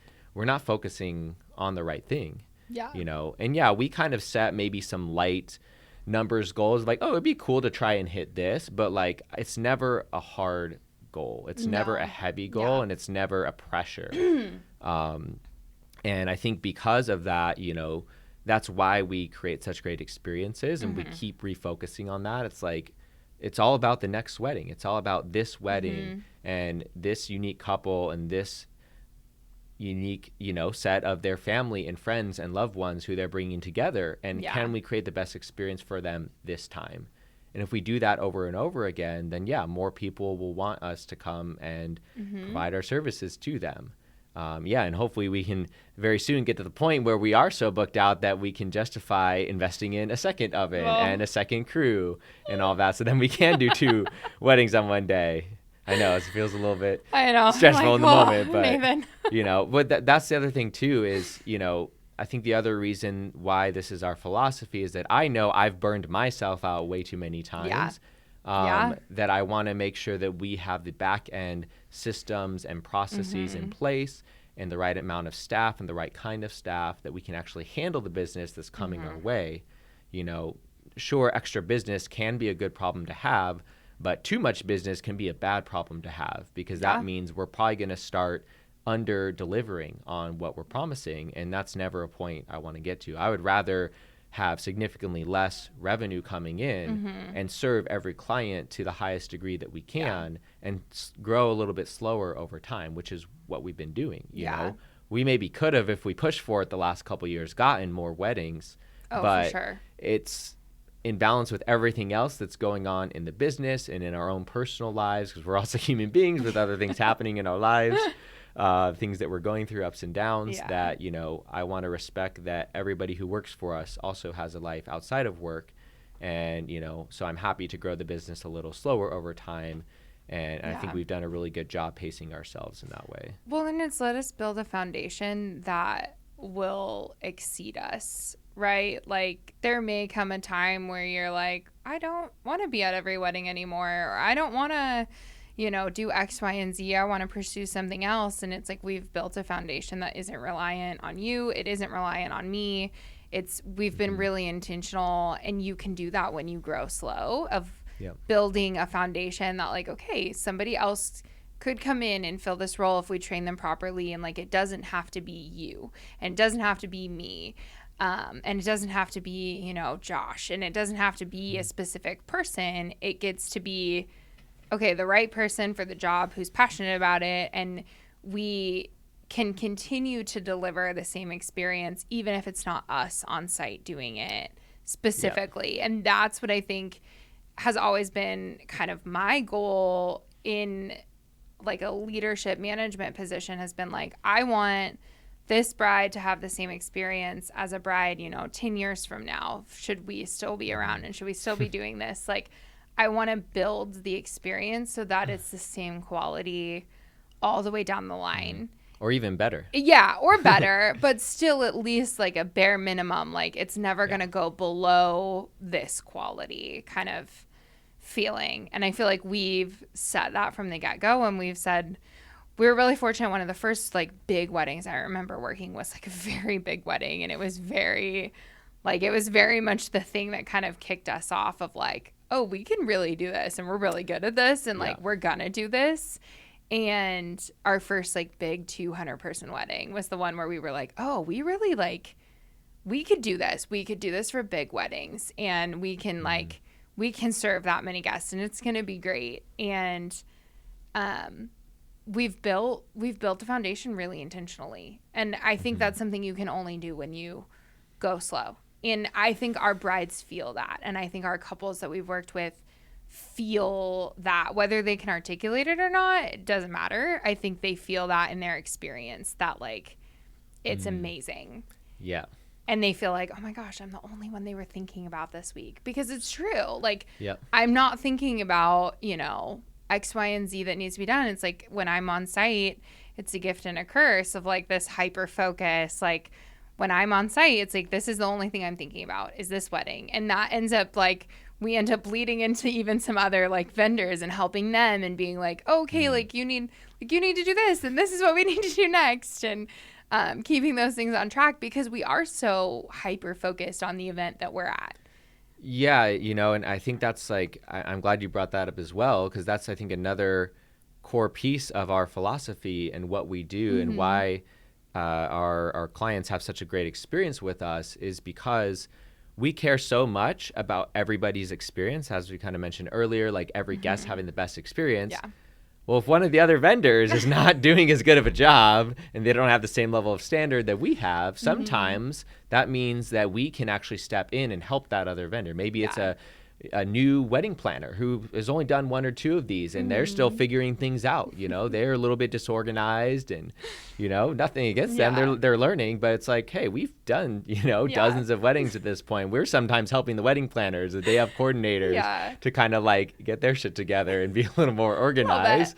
focusing on the right thing, Yeah. And yeah, we kind of set maybe some light numbers goals, like, oh, it'd be cool to try and hit this, but like it's never a hard goal, it's never a No. heavy goal, Yeah. and it's never a pressure. um, and I think because of that, that's why we create such great experiences, and we Mm-hmm. keep refocusing on that. It's like it's all about the next wedding, it's all about this wedding Mm-hmm. and this unique couple and this unique, set of their family and friends and loved ones who they're bringing together. And Yeah. can we create the best experience for them this time? And if we do that over and over again, then yeah, more people will want us to come and Mm-hmm. provide our services to them. Yeah, and hopefully we can very soon get to the point where we are so booked out that we can justify investing in a second oven Well, and a second crew and all that. So then we can do two weddings on one day. I know it feels a little bit I know. I'm stressful like, in the oh, moment, but Nathan. but that's the other thing too is, I think the other reason why this is our philosophy is that I know I've burned myself out way too many Yeah. times. Yeah. That I want to make sure that we have the back end systems and processes in Mm-hmm. place and the right amount of staff and the right kind of staff that we can actually handle the business that's coming our Mm-hmm. way. You know, sure, extra business can be a good problem to have, but too much business can be a bad problem to have, because that Yeah. means we're probably going to start under delivering on what we're promising. And that's never a point I want to get to. I would rather have significantly less revenue coming in Mm-hmm. and serve every client to the highest degree that we Yeah. can, and grow a little bit slower over time, which is what we've been doing. Yeah. We maybe could have, if we pushed for it the last couple of years, gotten more weddings, Oh, for but sure. it's in balance with everything else that's going on in the business and in our own personal lives, because we're also human beings with other things happening in our lives, things that we're going through, ups and downs, Yeah. that, I want to respect that everybody who works for us also has a life outside of work. And, so I'm happy to grow the business a little slower over time. And I think Yeah. we've done a really good job pacing ourselves in that way. Well, and it's let us build a foundation that will exceed us, right? Like, there may come a time where you're like, I don't want to be at every wedding anymore, or I don't want to, do X, Y, and Z. I want to pursue something else. And it's like we've built a foundation that isn't reliant on you, it isn't reliant on me. We've been really intentional, and you can do that when you grow slow, of Yep. building a foundation that, like, okay, somebody else could come in and fill this role if we train them properly, and like it doesn't have to be you, and it doesn't have to be me, and it doesn't have to be Josh, and it doesn't have to be a specific person. It gets to be, okay, the right person for the job who's passionate about it, and we can continue to deliver the same experience even if it's not us on site doing it specifically. And that's what I think has always been kind of my goal in like a leadership management position, has been like, I want this bride to have the same experience as a bride, 10 years from now, should we still be around and should we still be doing this. Like, I want to build the experience so that it's the same quality all the way down the line. Or even better. Yeah, or better, but still at least like a bare minimum. Like, it's never going to go below this quality kind of feeling. And I feel like we've set that from the get-go, and we've said we were really fortunate. One of the first like big weddings I remember working was like a very big wedding, and it was very much the thing that kind of kicked us off of like, oh, we can really do this, and we're really good at this, and like we're gonna do this. And our first like big 200-person wedding was the one where we were like, oh, we really like, we could do this. We could do this for big weddings, and we can like, we can serve that many guests, and it's going to be great. And we've built a foundation really intentionally. And I think that's something you can only do when you go slow. And I think our brides feel that. And I think our couples that we've worked with feel that, whether they can articulate it or not, it doesn't matter. I think they feel that in their experience, that like it's amazing. Yeah. And they feel like, oh my gosh, I'm the only one they were thinking about this week. Because it's true. Like, Yep. I'm not thinking about, X, Y, and Z that needs to be done. It's like when I'm on site, it's a gift and a curse of like this hyper focus. Like when I'm on site, it's like this is the only thing I'm thinking about is this wedding. And that ends up like we end up bleeding into even some other like vendors and helping them and being like, okay, Mm. like you need to do this and this is what we need to do next. And keeping those things on track because we are so hyper focused on the event that we're at. Yeah, and I think that's like, I'm glad you brought that up as well, because that's, I think, another core piece of our philosophy and what we do and why our clients have such a great experience with us is because we care so much about everybody's experience, as we kind of mentioned earlier, like every guest having the best experience. Yeah. Well, if one of the other vendors is not doing as good of a job and they don't have the same level of standard that we have, sometimes that means that we can actually step in and help that other vendor. Maybe it's a new wedding planner who has only done one or two of these and they're still figuring things out. They're a little bit disorganized and, nothing against them. They're learning, but it's like, hey, we've done, dozens of weddings at this point. We're sometimes helping the wedding planners, the day of coordinators to kind of like get their shit together and be a little more organized,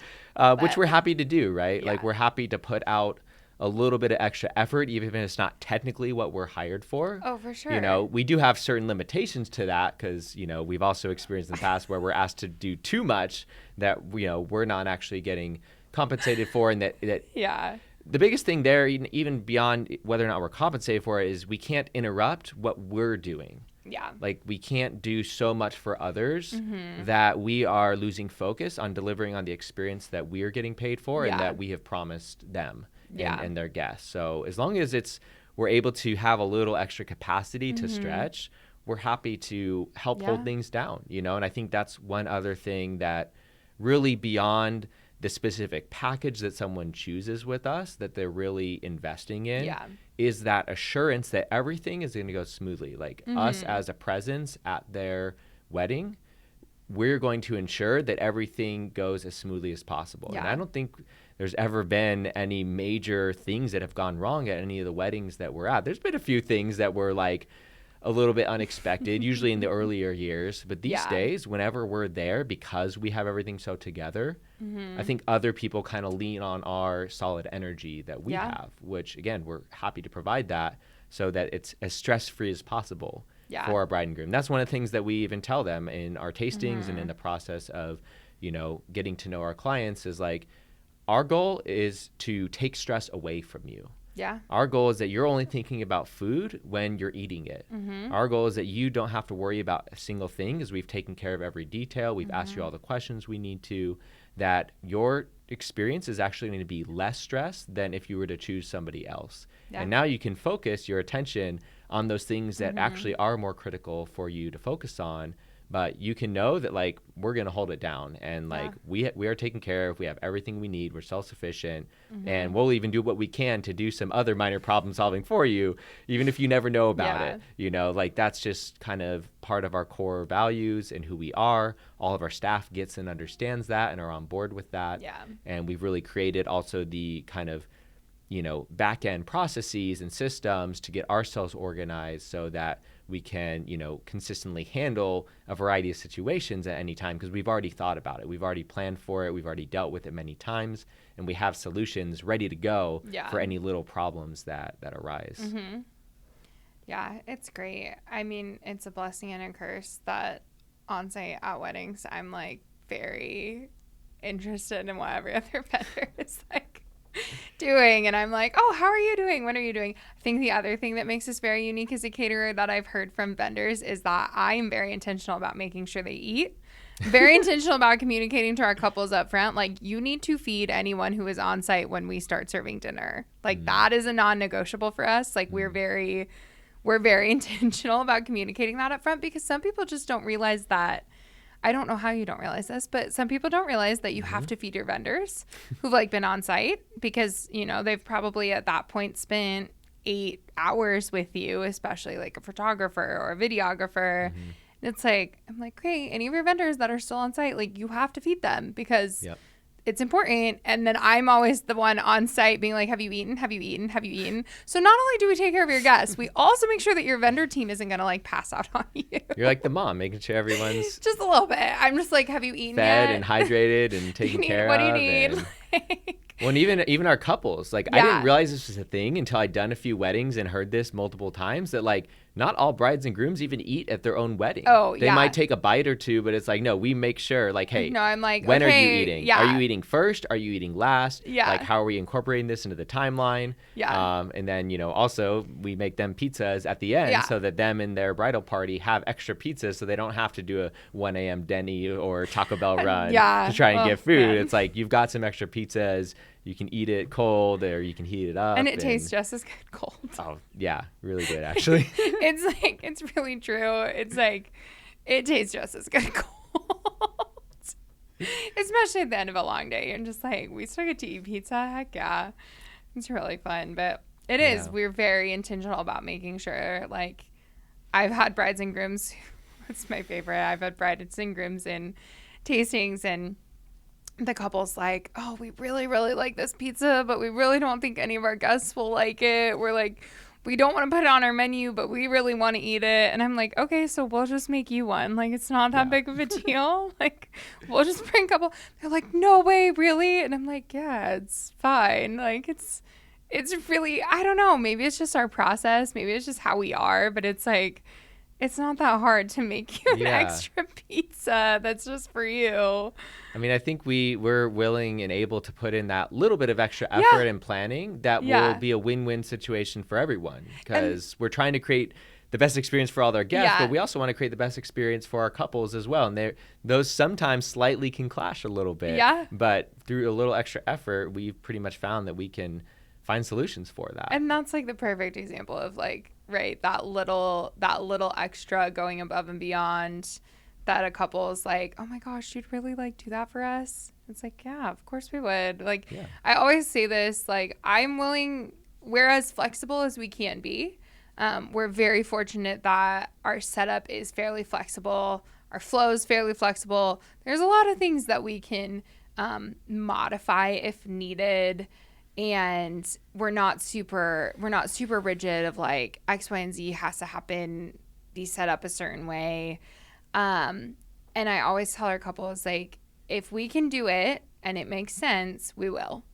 which we're happy to do, right? Like we're happy to put out a little bit of extra effort, even if it's not technically what we're hired for. Oh, for sure. We do have certain limitations to that because, we've also experienced in the past where we're asked to do too much that, we're not actually getting compensated for. And that the biggest thing there, even beyond whether or not we're compensated for it, is we can't interrupt what we're doing. Yeah. Like we can't do so much for others that we are losing focus on delivering on the experience that we're getting paid for and that we have promised them. And their guests. So as long as we're able to have a little extra capacity to stretch, we're happy to help hold things down, and I think that's one other thing that really beyond the specific package that someone chooses with us that they're really investing in is that assurance that everything is going to go smoothly. Like us as a presence at their wedding, we're going to ensure that everything goes as smoothly as possible. And I don't think there's ever been any major things that have gone wrong at any of the weddings that we're at. There's been a few things that were like a little bit unexpected, usually in the earlier years. But these days, whenever we're there, because we have everything so together, I think other people kind of lean on our solid energy that we have, which, again, we're happy to provide that so that it's as stress-free as possible for our bride and groom. That's one of the things that we even tell them in our tastings and in the process of, getting to know our clients is like, our goal is to take stress away from you. Yeah. Our goal is that you're only thinking about food when you're eating it. Our goal is that you don't have to worry about a single thing as we've taken care of every detail. We've asked you all the questions we need to, that your experience is actually going to be less stress than if you were to choose somebody else. Yeah. And now you can focus your attention on those things that actually are more critical for you to focus on. But you can know that like we're gonna hold it down, and like we are taken care of. We have everything we need. We're self-sufficient, and we'll even do what we can to do some other minor problem solving for you, even if you never know about it. Like that's just kind of part of our core values and who we are. All of our staff gets and understands that and are on board with that. Yeah. And we've really created also the kind of back end processes and systems to get ourselves organized so that we can, consistently handle a variety of situations at any time because we've already thought about it. We've already planned for it. We've already dealt with it many times, and we have solutions ready to go for any little problems that arise. Yeah, it's great. I mean, it's a blessing and a curse that on-site at weddings, I'm like very interested in what every other vendor is like doing, and I'm like, oh, how are you doing? What are you doing? I think the other thing that makes us very unique as a caterer that I've heard from vendors is that I am very intentional about making sure they eat, very intentional about communicating to our couples up front, like you need to feed anyone who is on site when we start serving dinner. Like that is a non-negotiable for us. Like we're very intentional about communicating that up front because some people just don't realize that. I don't know how you don't realize this, but some people don't realize that you have to feed your vendors who've like been on site because, they've probably at that point spent 8 hours with you, especially like a photographer or a videographer. And it's like, I'm like, great, any of your vendors that are still on site, like you have to feed them because it's important. And then I'm always the one on site being like, have you eaten? Have you eaten? Have you eaten? So not only do we take care of your guests, we also make sure that your vendor team isn't going to like pass out on you. You're like the mom, making sure everyone's Just a little bit. I'm just like, have you eaten fed yet? and hydrated and taken care What do you of. need? And Like, well, and even our couples, like I didn't yeah. realize this was a thing until I'd done a few weddings and heard this multiple times that like not all brides and grooms even eat at their own wedding. Oh, They yeah. might take a bite or two, but it's like, no, we make sure like, hey, No, I'm like, when are you okay, eating? yeah. Are you eating first? Are you eating last? Yeah. Like, how are we incorporating this into the timeline? Yeah. And then, also we make them pizzas at the end Yeah. so that them and their bridal party have extra pizzas so they don't have to do a 1 a.m. Denny or Taco Bell run Yeah. to try and Oh, get food. man. It's like, you've got some extra pizzas. You can eat it cold or you can heat it up. And it tastes just as good cold. Oh, yeah. Really good, actually. It's like, it's really true. It's like, it tastes just as good cold. Especially at the end of a long day. You're just like, we still get to eat pizza? Heck yeah. It's really fun. But it is. Yeah. We're very intentional about making sure, like, I've had brides and grooms. It's my favorite. I've had brides and grooms in tastings, and the couple's like, oh, we really, really like this pizza, but we really don't think any of our guests will like it. We're like, we don't want to put it on our menu, but we really want to eat it. And I'm like, okay, so we'll just make you one. Like, it's not that big of a deal. Like, we'll just bring a couple. They're like, no way, really? And I'm like, yeah, it's fine. Like, it's really, I don't know. Maybe it's just our process. Maybe it's just how we are. But it's like, it's not that hard to make you an extra pizza that's just for you. I mean, I think we're willing and able to put in that little bit of extra effort and planning that will be a win-win situation for everyone, because we're trying to create the best experience for all their guests, but we also want to create the best experience for our couples as well. And those sometimes slightly can clash a little bit. Yeah. But through a little extra effort, we've pretty much found that we can find solutions for that. And that's like the perfect example of like, right, that little extra going above and beyond that a couple is like, oh my gosh, you'd really like do that for us? It's like, yeah, of course we would. Like, I always say this, like, we're as flexible as we can be. We're very fortunate that our setup is fairly flexible. Our flow is fairly flexible. There's a lot of things that we can modify if needed. And we're not super rigid of like X, Y, and Z has to happen, be set up a certain way. And I always tell our couples, like, if we can do it and it makes sense, we will.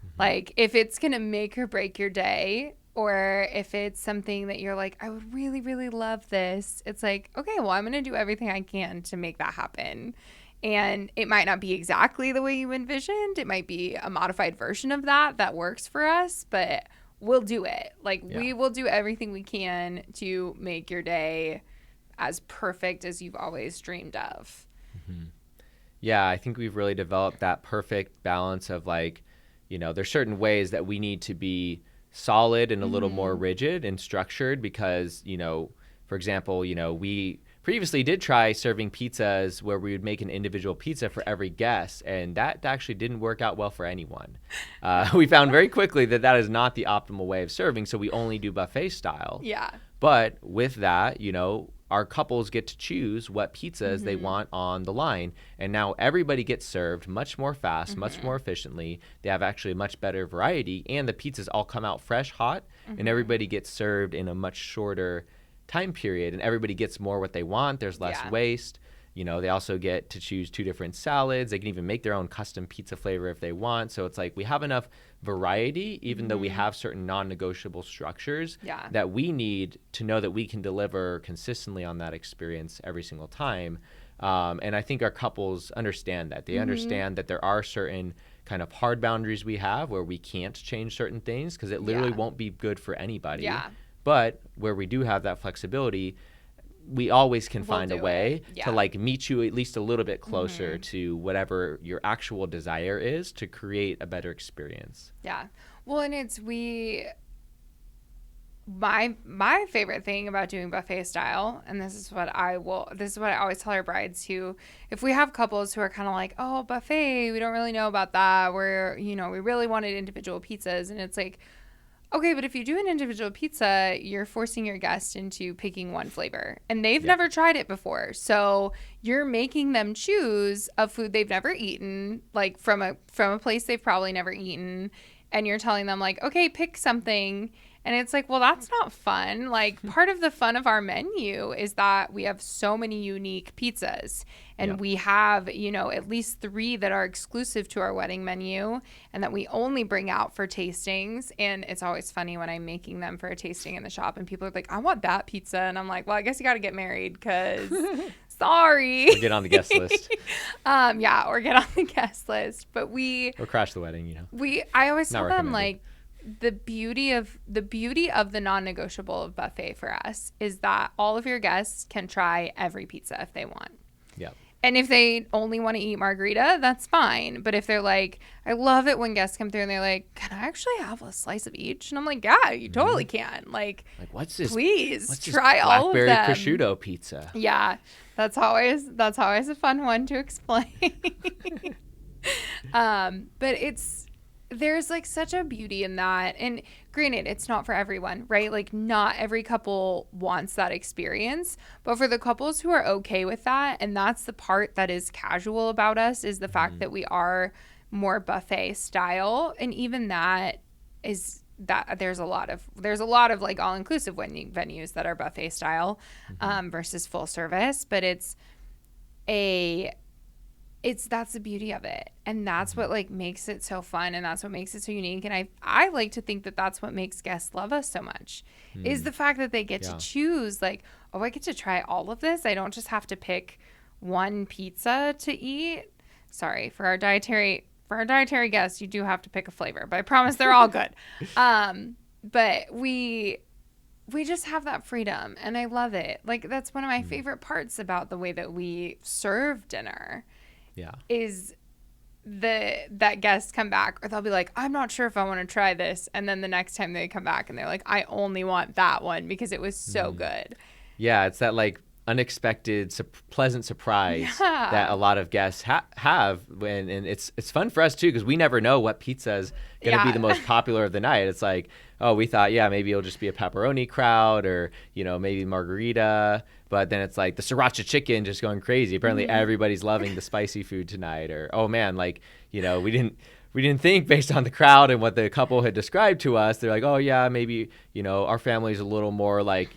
Mm-hmm. Like, if it's going to make or break your day, or if it's something that you're like, I would really, really love this, it's like, okay, well, I'm going to do everything I can to make that happen. And it might not be exactly the way you envisioned. It might be a modified version of that works for us, but we'll do it. Like, we will do everything we can to make your day as perfect as you've always dreamed of. Mm-hmm. Yeah, I think we've really developed that perfect balance of like, there's certain ways that we need to be solid and a little more rigid and structured because, for example, we previously did try serving pizzas where we would make an individual pizza for every guest, and that actually didn't work out well for anyone. We found very quickly that is not the optimal way of serving, so we only do buffet style. Yeah. But with that, our couples get to choose what pizzas they want on the line, and now everybody gets served much more fast, much more efficiently. They have actually a much better variety, and the pizzas all come out fresh, hot, and everybody gets served in a much shorter time period, and everybody gets more what they want. There's less waste. They also get to choose 2 different salads. They can even make their own custom pizza flavor if they want. So it's like we have enough variety, even though we have certain non-negotiable structures that we need to know that we can deliver consistently on that experience every single time. And I think our couples understand that. They understand that there are certain kind of hard boundaries we have where we can't change certain things because it literally won't be good for anybody. Yeah. But where we do have that flexibility, we always can find a way to like meet you at least a little bit closer to whatever your actual desire is to create a better experience. Yeah. Well, and my favorite thing about doing buffet style, and this is what I always tell our brides who, if we have couples who are kind of like, oh, buffet, we don't really know about that. We really wanted individual pizzas. And it's like, Okay, but if you do an individual pizza, you're forcing your guest into picking one flavor, and they've Yeah. never tried it before. So you're making them choose a food they've never eaten, like from a place they've probably never eaten, and you're telling them like, "Okay, pick something." And it's like, well, that's not fun. Like, part of the fun of our menu is that we have so many unique pizzas. Yeah. And we have, at least 3 that are exclusive to our wedding menu and that we only bring out for tastings. And it's always funny when I'm making them for a tasting in the shop and people are like, I want that pizza. And I'm like, well, I guess you got to get married because sorry. Or get on the guest list. Yeah, or get on the guest list. But Or crash the wedding, I always Not tell them recommended. like, the beauty of the non-negotiable of buffet for us is that all of your guests can try every pizza if they want. Yeah. And if they only want to eat margarita, that's fine. But if they're like, I love it when guests come through and they're like, can I actually have a slice of each? And I'm like, yeah, you totally can. Like what's this? Please What's try this all of blackberry them. prosciutto pizza? Yeah, that's always a fun one to explain. But there's like such a beauty in that. And granted, it's not for everyone, right? Like not every couple wants that experience, but for the couples who are okay with that, and that's the part that is casual about us, is the fact that we are more buffet style. And even that is that there's a lot of like all-inclusive venues that are buffet style versus full service, but that's the beauty of it, and that's what like makes it so fun, and that's what makes it so unique. And I like to think that that's what makes guests love us so much is the fact that they get to choose, like, oh, I get to try all of this. I don't just have to pick one pizza to eat. Sorry, for our dietary guests, you do have to pick a flavor, but I promise they're all good. But we just have that freedom, and I love it. Like that's one of my favorite parts about the way that we serve dinner. Yeah. Is that guests come back, or they'll be like, I'm not sure if I want to try this, and then the next time they come back and they're like, I only want that one because it was so good. Yeah, it's that like unexpected pleasant surprise that a lot of guests have and it's fun for us too, because we never know what pizza is going to be the most popular of the night. It's like, oh, we thought maybe it'll just be a pepperoni crowd, or maybe margarita, but then it's like the sriracha chicken just going crazy. Apparently everybody's loving the spicy food tonight. Or oh man, like we didn't think, based on the crowd and what the couple had described to us, they're like, oh yeah, maybe our family's a little more like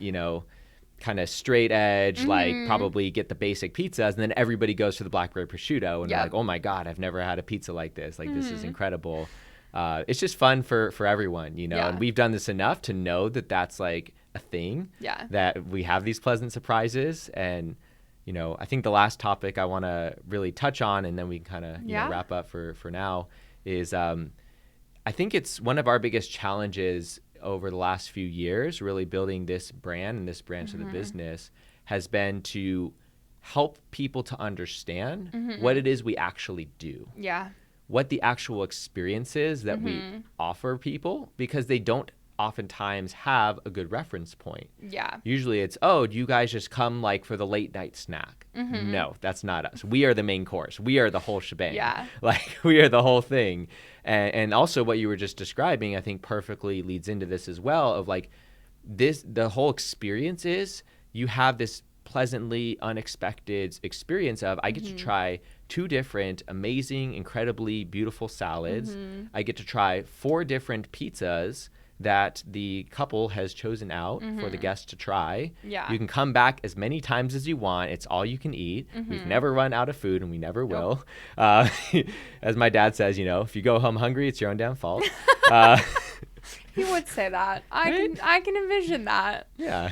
kind of straight edge, like probably get the basic pizzas, and then everybody goes to the blackberry prosciutto, and they're like, oh my god, I've never had a pizza like this. Like this is incredible. It's just fun for everyone, and we've done this enough to know that that's like a thing. That we have these pleasant surprises. And I think the last topic I want to really touch on, and then we can kind of wrap up for now, is I think it's one of our biggest challenges over the last few years, really building this brand and this branch of the business, has been to help people to understand what it is we actually do. Yeah. What the actual experience is that we offer people, because they don't oftentimes have a good reference point. Yeah. Usually it's, oh, do you guys just come like for the late night snack? No, that's not us. We are the main course. We are the whole shebang. Yeah. Like we are the whole thing. And also what you were just describing, I think perfectly leads into this as well, of like the whole experience is you have this pleasantly unexpected experience of, I get to try 2 different amazing, incredibly beautiful salads. I get to try 4 different pizzas that the couple has chosen out for the guests to try. Yeah. You can come back as many times as you want. It's all you can eat. We've never run out of food, and we never will. As my dad says, if you go home hungry, it's your own damn fault. He would say that. I can envision that. Yeah.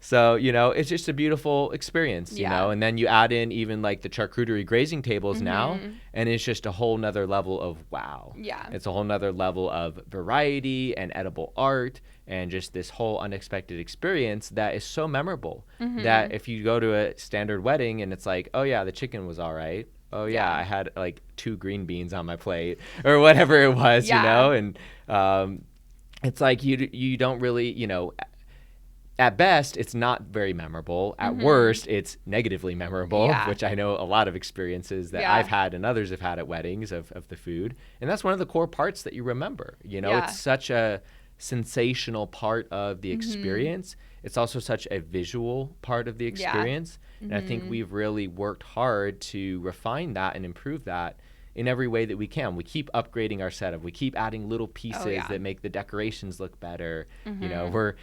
So, it's just a beautiful experience, and then you add in even like the charcuterie grazing tables now, and it's just a whole nother level of wow. Yeah. It's a whole nother level of variety and edible art, and just this whole unexpected experience that is so memorable that if you go to a standard wedding and it's like, oh yeah, the chicken was all right. Oh yeah, I had like 2 green beans on my plate or whatever it was, and it's like you don't really, at best, it's not very memorable. At worst, it's negatively memorable, which I know a lot of experiences that I've had and others have had at weddings of the food. And that's one of the core parts that you remember. It's such a sensational part of the experience. It's also such a visual part of the Yeah. experience. And I think we've really worked hard to refine that and improve that in every way that we can. We keep upgrading our setup. We keep adding little pieces Oh, yeah. that make the decorations look better. We're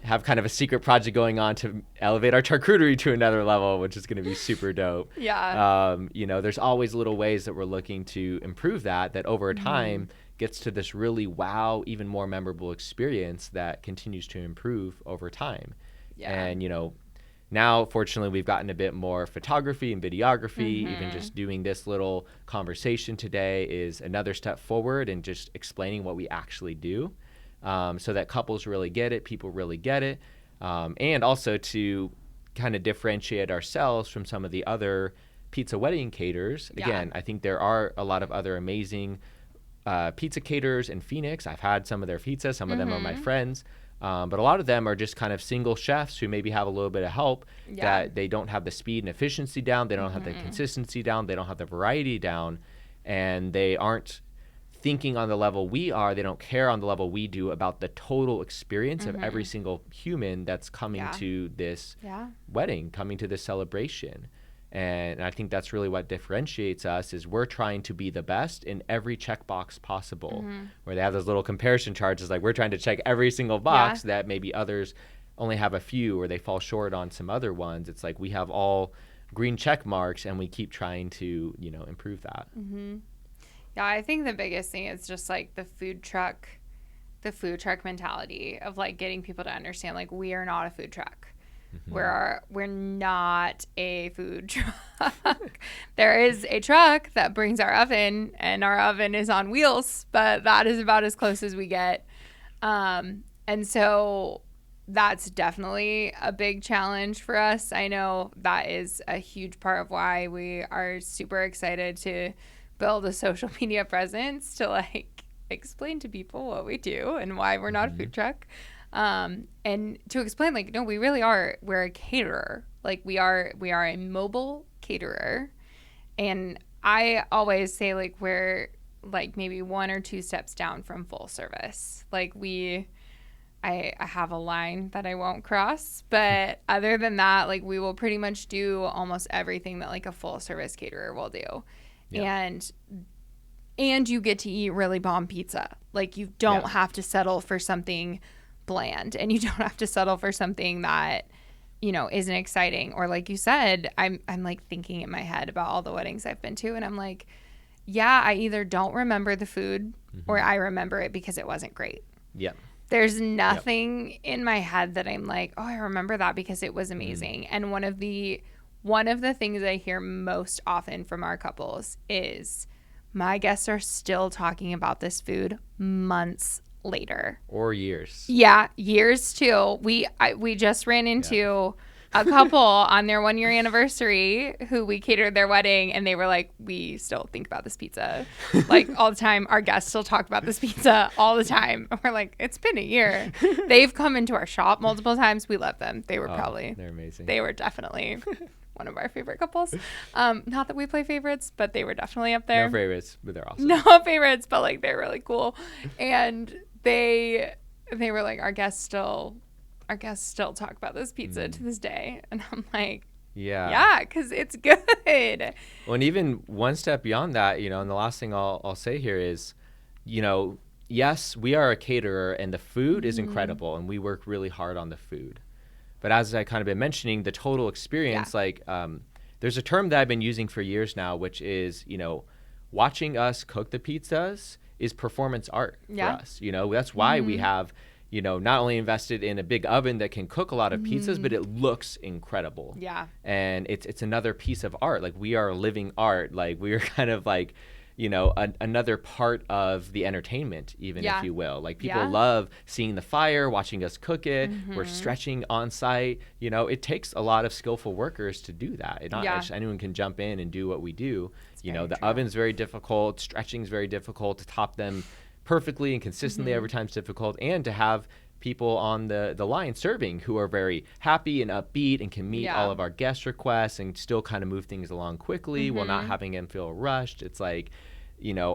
have kind of a secret project going on to elevate our charcuterie to another level, which is going to be super dope. Yeah. There's always little ways that we're looking to improve that over time gets to this really wow, even more memorable experience that continues to improve over time. Yeah. And, now, fortunately, we've gotten a bit more photography and videography. Even just doing this little conversation today is another step forward in just explaining what we actually do, so that couples really get it, people really get it, and also to kind of differentiate ourselves from some of the other pizza wedding caterers. Yeah. Again, I think there are a lot of other amazing pizza caterers in Phoenix. I've had some of their pizzas. Some of them are my friends. But a lot of them are just kind of single chefs who maybe have a little bit of help, that they don't have the speed and efficiency down. They don't have the consistency down. They don't have the variety down. And they aren't thinking on the level we are. They don't care on the level we do about the total experience of every single human that's coming to this wedding, coming to this celebration. And I think that's really what differentiates us, is we're trying to be the best in every checkbox possible. Where they have those little comparison charts, is like we're trying to check every single box that maybe others only have a few, or they fall short on some other ones. It's like we have all green check marks, and we keep trying to improve that. Yeah, I think the biggest thing is just like the food truck mentality of like getting people to understand, like, we are not a food truck. We're not a food truck. There is a truck that brings our oven, and our oven is on wheels, but that is about as close as we get. And so that's definitely a big challenge for us. I know that is a huge part of why we are super excited to build a social media presence, to like explain to people what we do and why we're not a food truck. And to explain, like, no, we really are, we're a caterer. Like, we are a mobile caterer. And I always say, like, we're like maybe 1 or 2 steps down from full service. Like, I have a line that I won't cross, but other than that, like, we will pretty much do almost everything that like a full service caterer will do. Yeah. And you get to eat really bomb pizza. Like, you don't have to settle for something bland, and you don't have to settle for something that isn't exciting. Or like you said, I'm like thinking in my head about all the weddings I've been to, and I'm like, yeah, I either don't remember the food or I remember it because it wasn't great. There's nothing in my head that I'm like, oh, I remember that because it was amazing. And one of the things I hear most often from our couples is, my guests are still talking about this food months later, or years. Yeah, years too. We just ran into a couple on their 1-year anniversary who we catered their wedding, and they were like, we still think about this pizza like all the time. Our guests still talk about this pizza all the time. And we're like, it's been a year. They've come into our shop multiple times. We love them. They were they're amazing. They were definitely one of our favorite couples. Not that we play favorites, but they were definitely up there. No favorites, but they're awesome. No favorites, but like they're really cool. And they were like, our guests still talk about this pizza to this day. And I'm like, yeah, because it's good. Well, and even one step beyond that, and the last thing I'll say here is, yes, we are a caterer, and the food is incredible, and we work really hard on the food. But as I kind of been mentioning, the total experience, there's a term that I've been using for years now, which is, watching us cook the pizzas is performance art for us. That's why we have, not only invested in a big oven that can cook a lot of pizzas, but it looks incredible. Yeah. And it's another piece of art. Like, we are living art. Like, we are kind of like, another part of the entertainment, even, if you will. Like, people love seeing the fire, watching us cook it. We're stretching on site. It takes a lot of skillful workers to do that. Not just anyone can jump in and do what we do. The oven's very difficult. Stretching's very difficult. To top them perfectly and consistently every time is difficult. And to have people on the line serving who are very happy and upbeat and can meet all of our guest requests and still kind of move things along quickly while not having them feel rushed. It's like,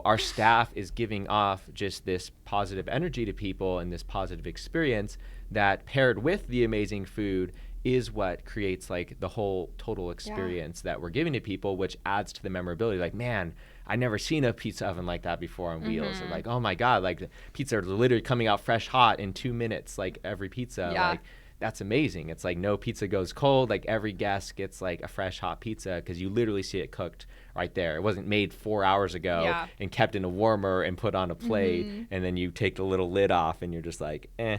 our staff is giving off just this positive energy to people and this positive experience that paired with the amazing food is what creates like the whole total Yeah. experience that we're giving to people, which adds to the memorability. Like, man, I never seen a pizza oven like that before on wheels. Or Mm-hmm. like, oh my God, like the pizza are literally coming out fresh hot in 2 minutes, like every pizza. Yeah. Like, that's amazing. It's like no pizza goes cold. Like every guest gets like a fresh hot pizza because you literally see it cooked right there. It wasn't made 4 hours ago Yeah. and kept in a warmer and put on a plate, Mm-hmm. and then you take the little lid off and you're just like, eh.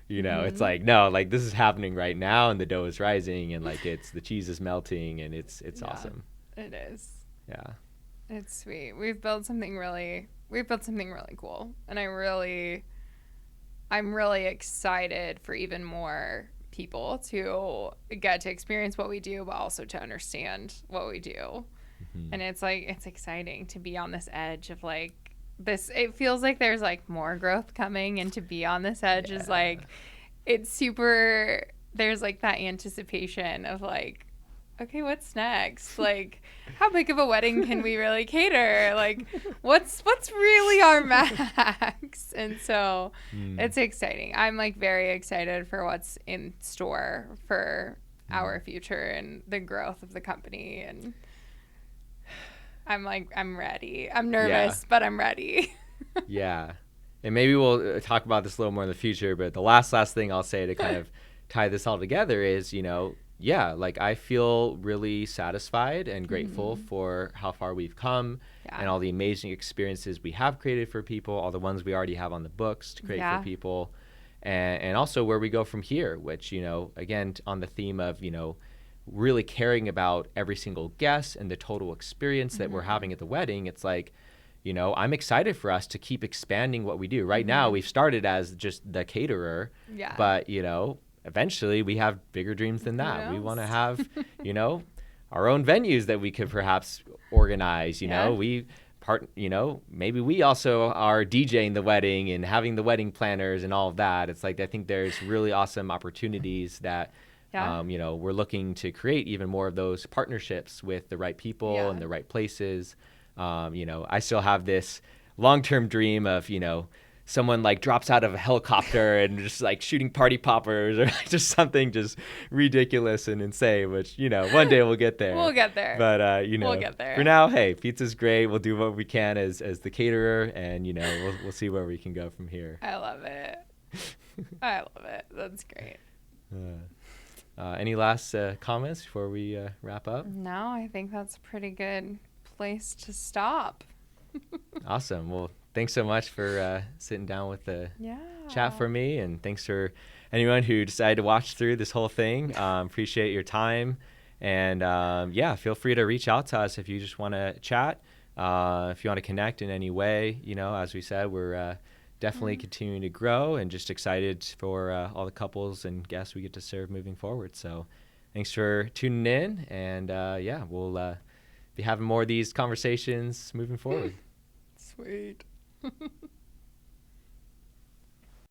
It's Mm-hmm. like, no, like this is happening right now and the dough is rising and like the cheese is melting and it's Yeah. awesome. It is. Yeah. It's sweet. We've built something really cool. And I'm really excited for even more people to get to experience what we do, but also to understand what we do. Hmm. And it's like, it's exciting to be on this edge of like, this, it feels like there's like more growth coming, and to be on this edge is Yeah. like, it's super, there's like that anticipation of like, okay, what's next? Like, how big of a wedding can we really cater? Like, what's really our max? And so Mm. it's exciting. I'm like very excited for what's in store for Mm. our future and the growth of the company. And I'm like, I'm ready. I'm Yeah. nervous, but I'm ready. Yeah. And maybe we'll talk about this a little more in the future, but the last thing I'll say to kind of tie this all together is, yeah, like I feel really satisfied and grateful Mm-hmm. for how far we've come Yeah. and all the amazing experiences we have created for people, all the ones we already have on the books to create for Yeah. people, and also where we go from here, which, again, on the theme of, really caring about every single guest and the total experience that we're Mm-hmm. having at the wedding. It's like, I'm excited for us to keep expanding what we do. Right now, Mm-hmm. we've started as just the caterer, Yeah. but, eventually we have bigger dreams than Who that. We want to knows? have, you know, our own venues that we could perhaps organize. Yeah. Maybe we also are DJing the wedding and having the wedding planners and all of that. It's like, I think there's really awesome opportunities that, Yeah. we're looking to create even more of those partnerships with the right people and Yeah. the right places. I still have this long-term dream of, someone like drops out of a helicopter and just like shooting party poppers or just something just ridiculous and insane, which, one day we'll get there. We'll get there. But, We'll get for there. now, hey, pizza's great. We'll do what we can as the caterer, and, we'll see where we can go from here. I love it. I love it. That's great. Any last comments before we wrap up? No, I think that's a pretty good place to stop. Awesome. Well, thanks so much for sitting down with the Yeah. chat for me, and thanks for anyone who decided to watch through this whole thing. Appreciate your time, and yeah, feel free to reach out to us if you just want to chat. If you want to connect in any way, as we said, we're definitely continuing to grow and just excited for all the couples and guests we get to serve moving forward. So thanks for tuning in, and yeah, we'll be having more of these conversations moving forward. Sweet.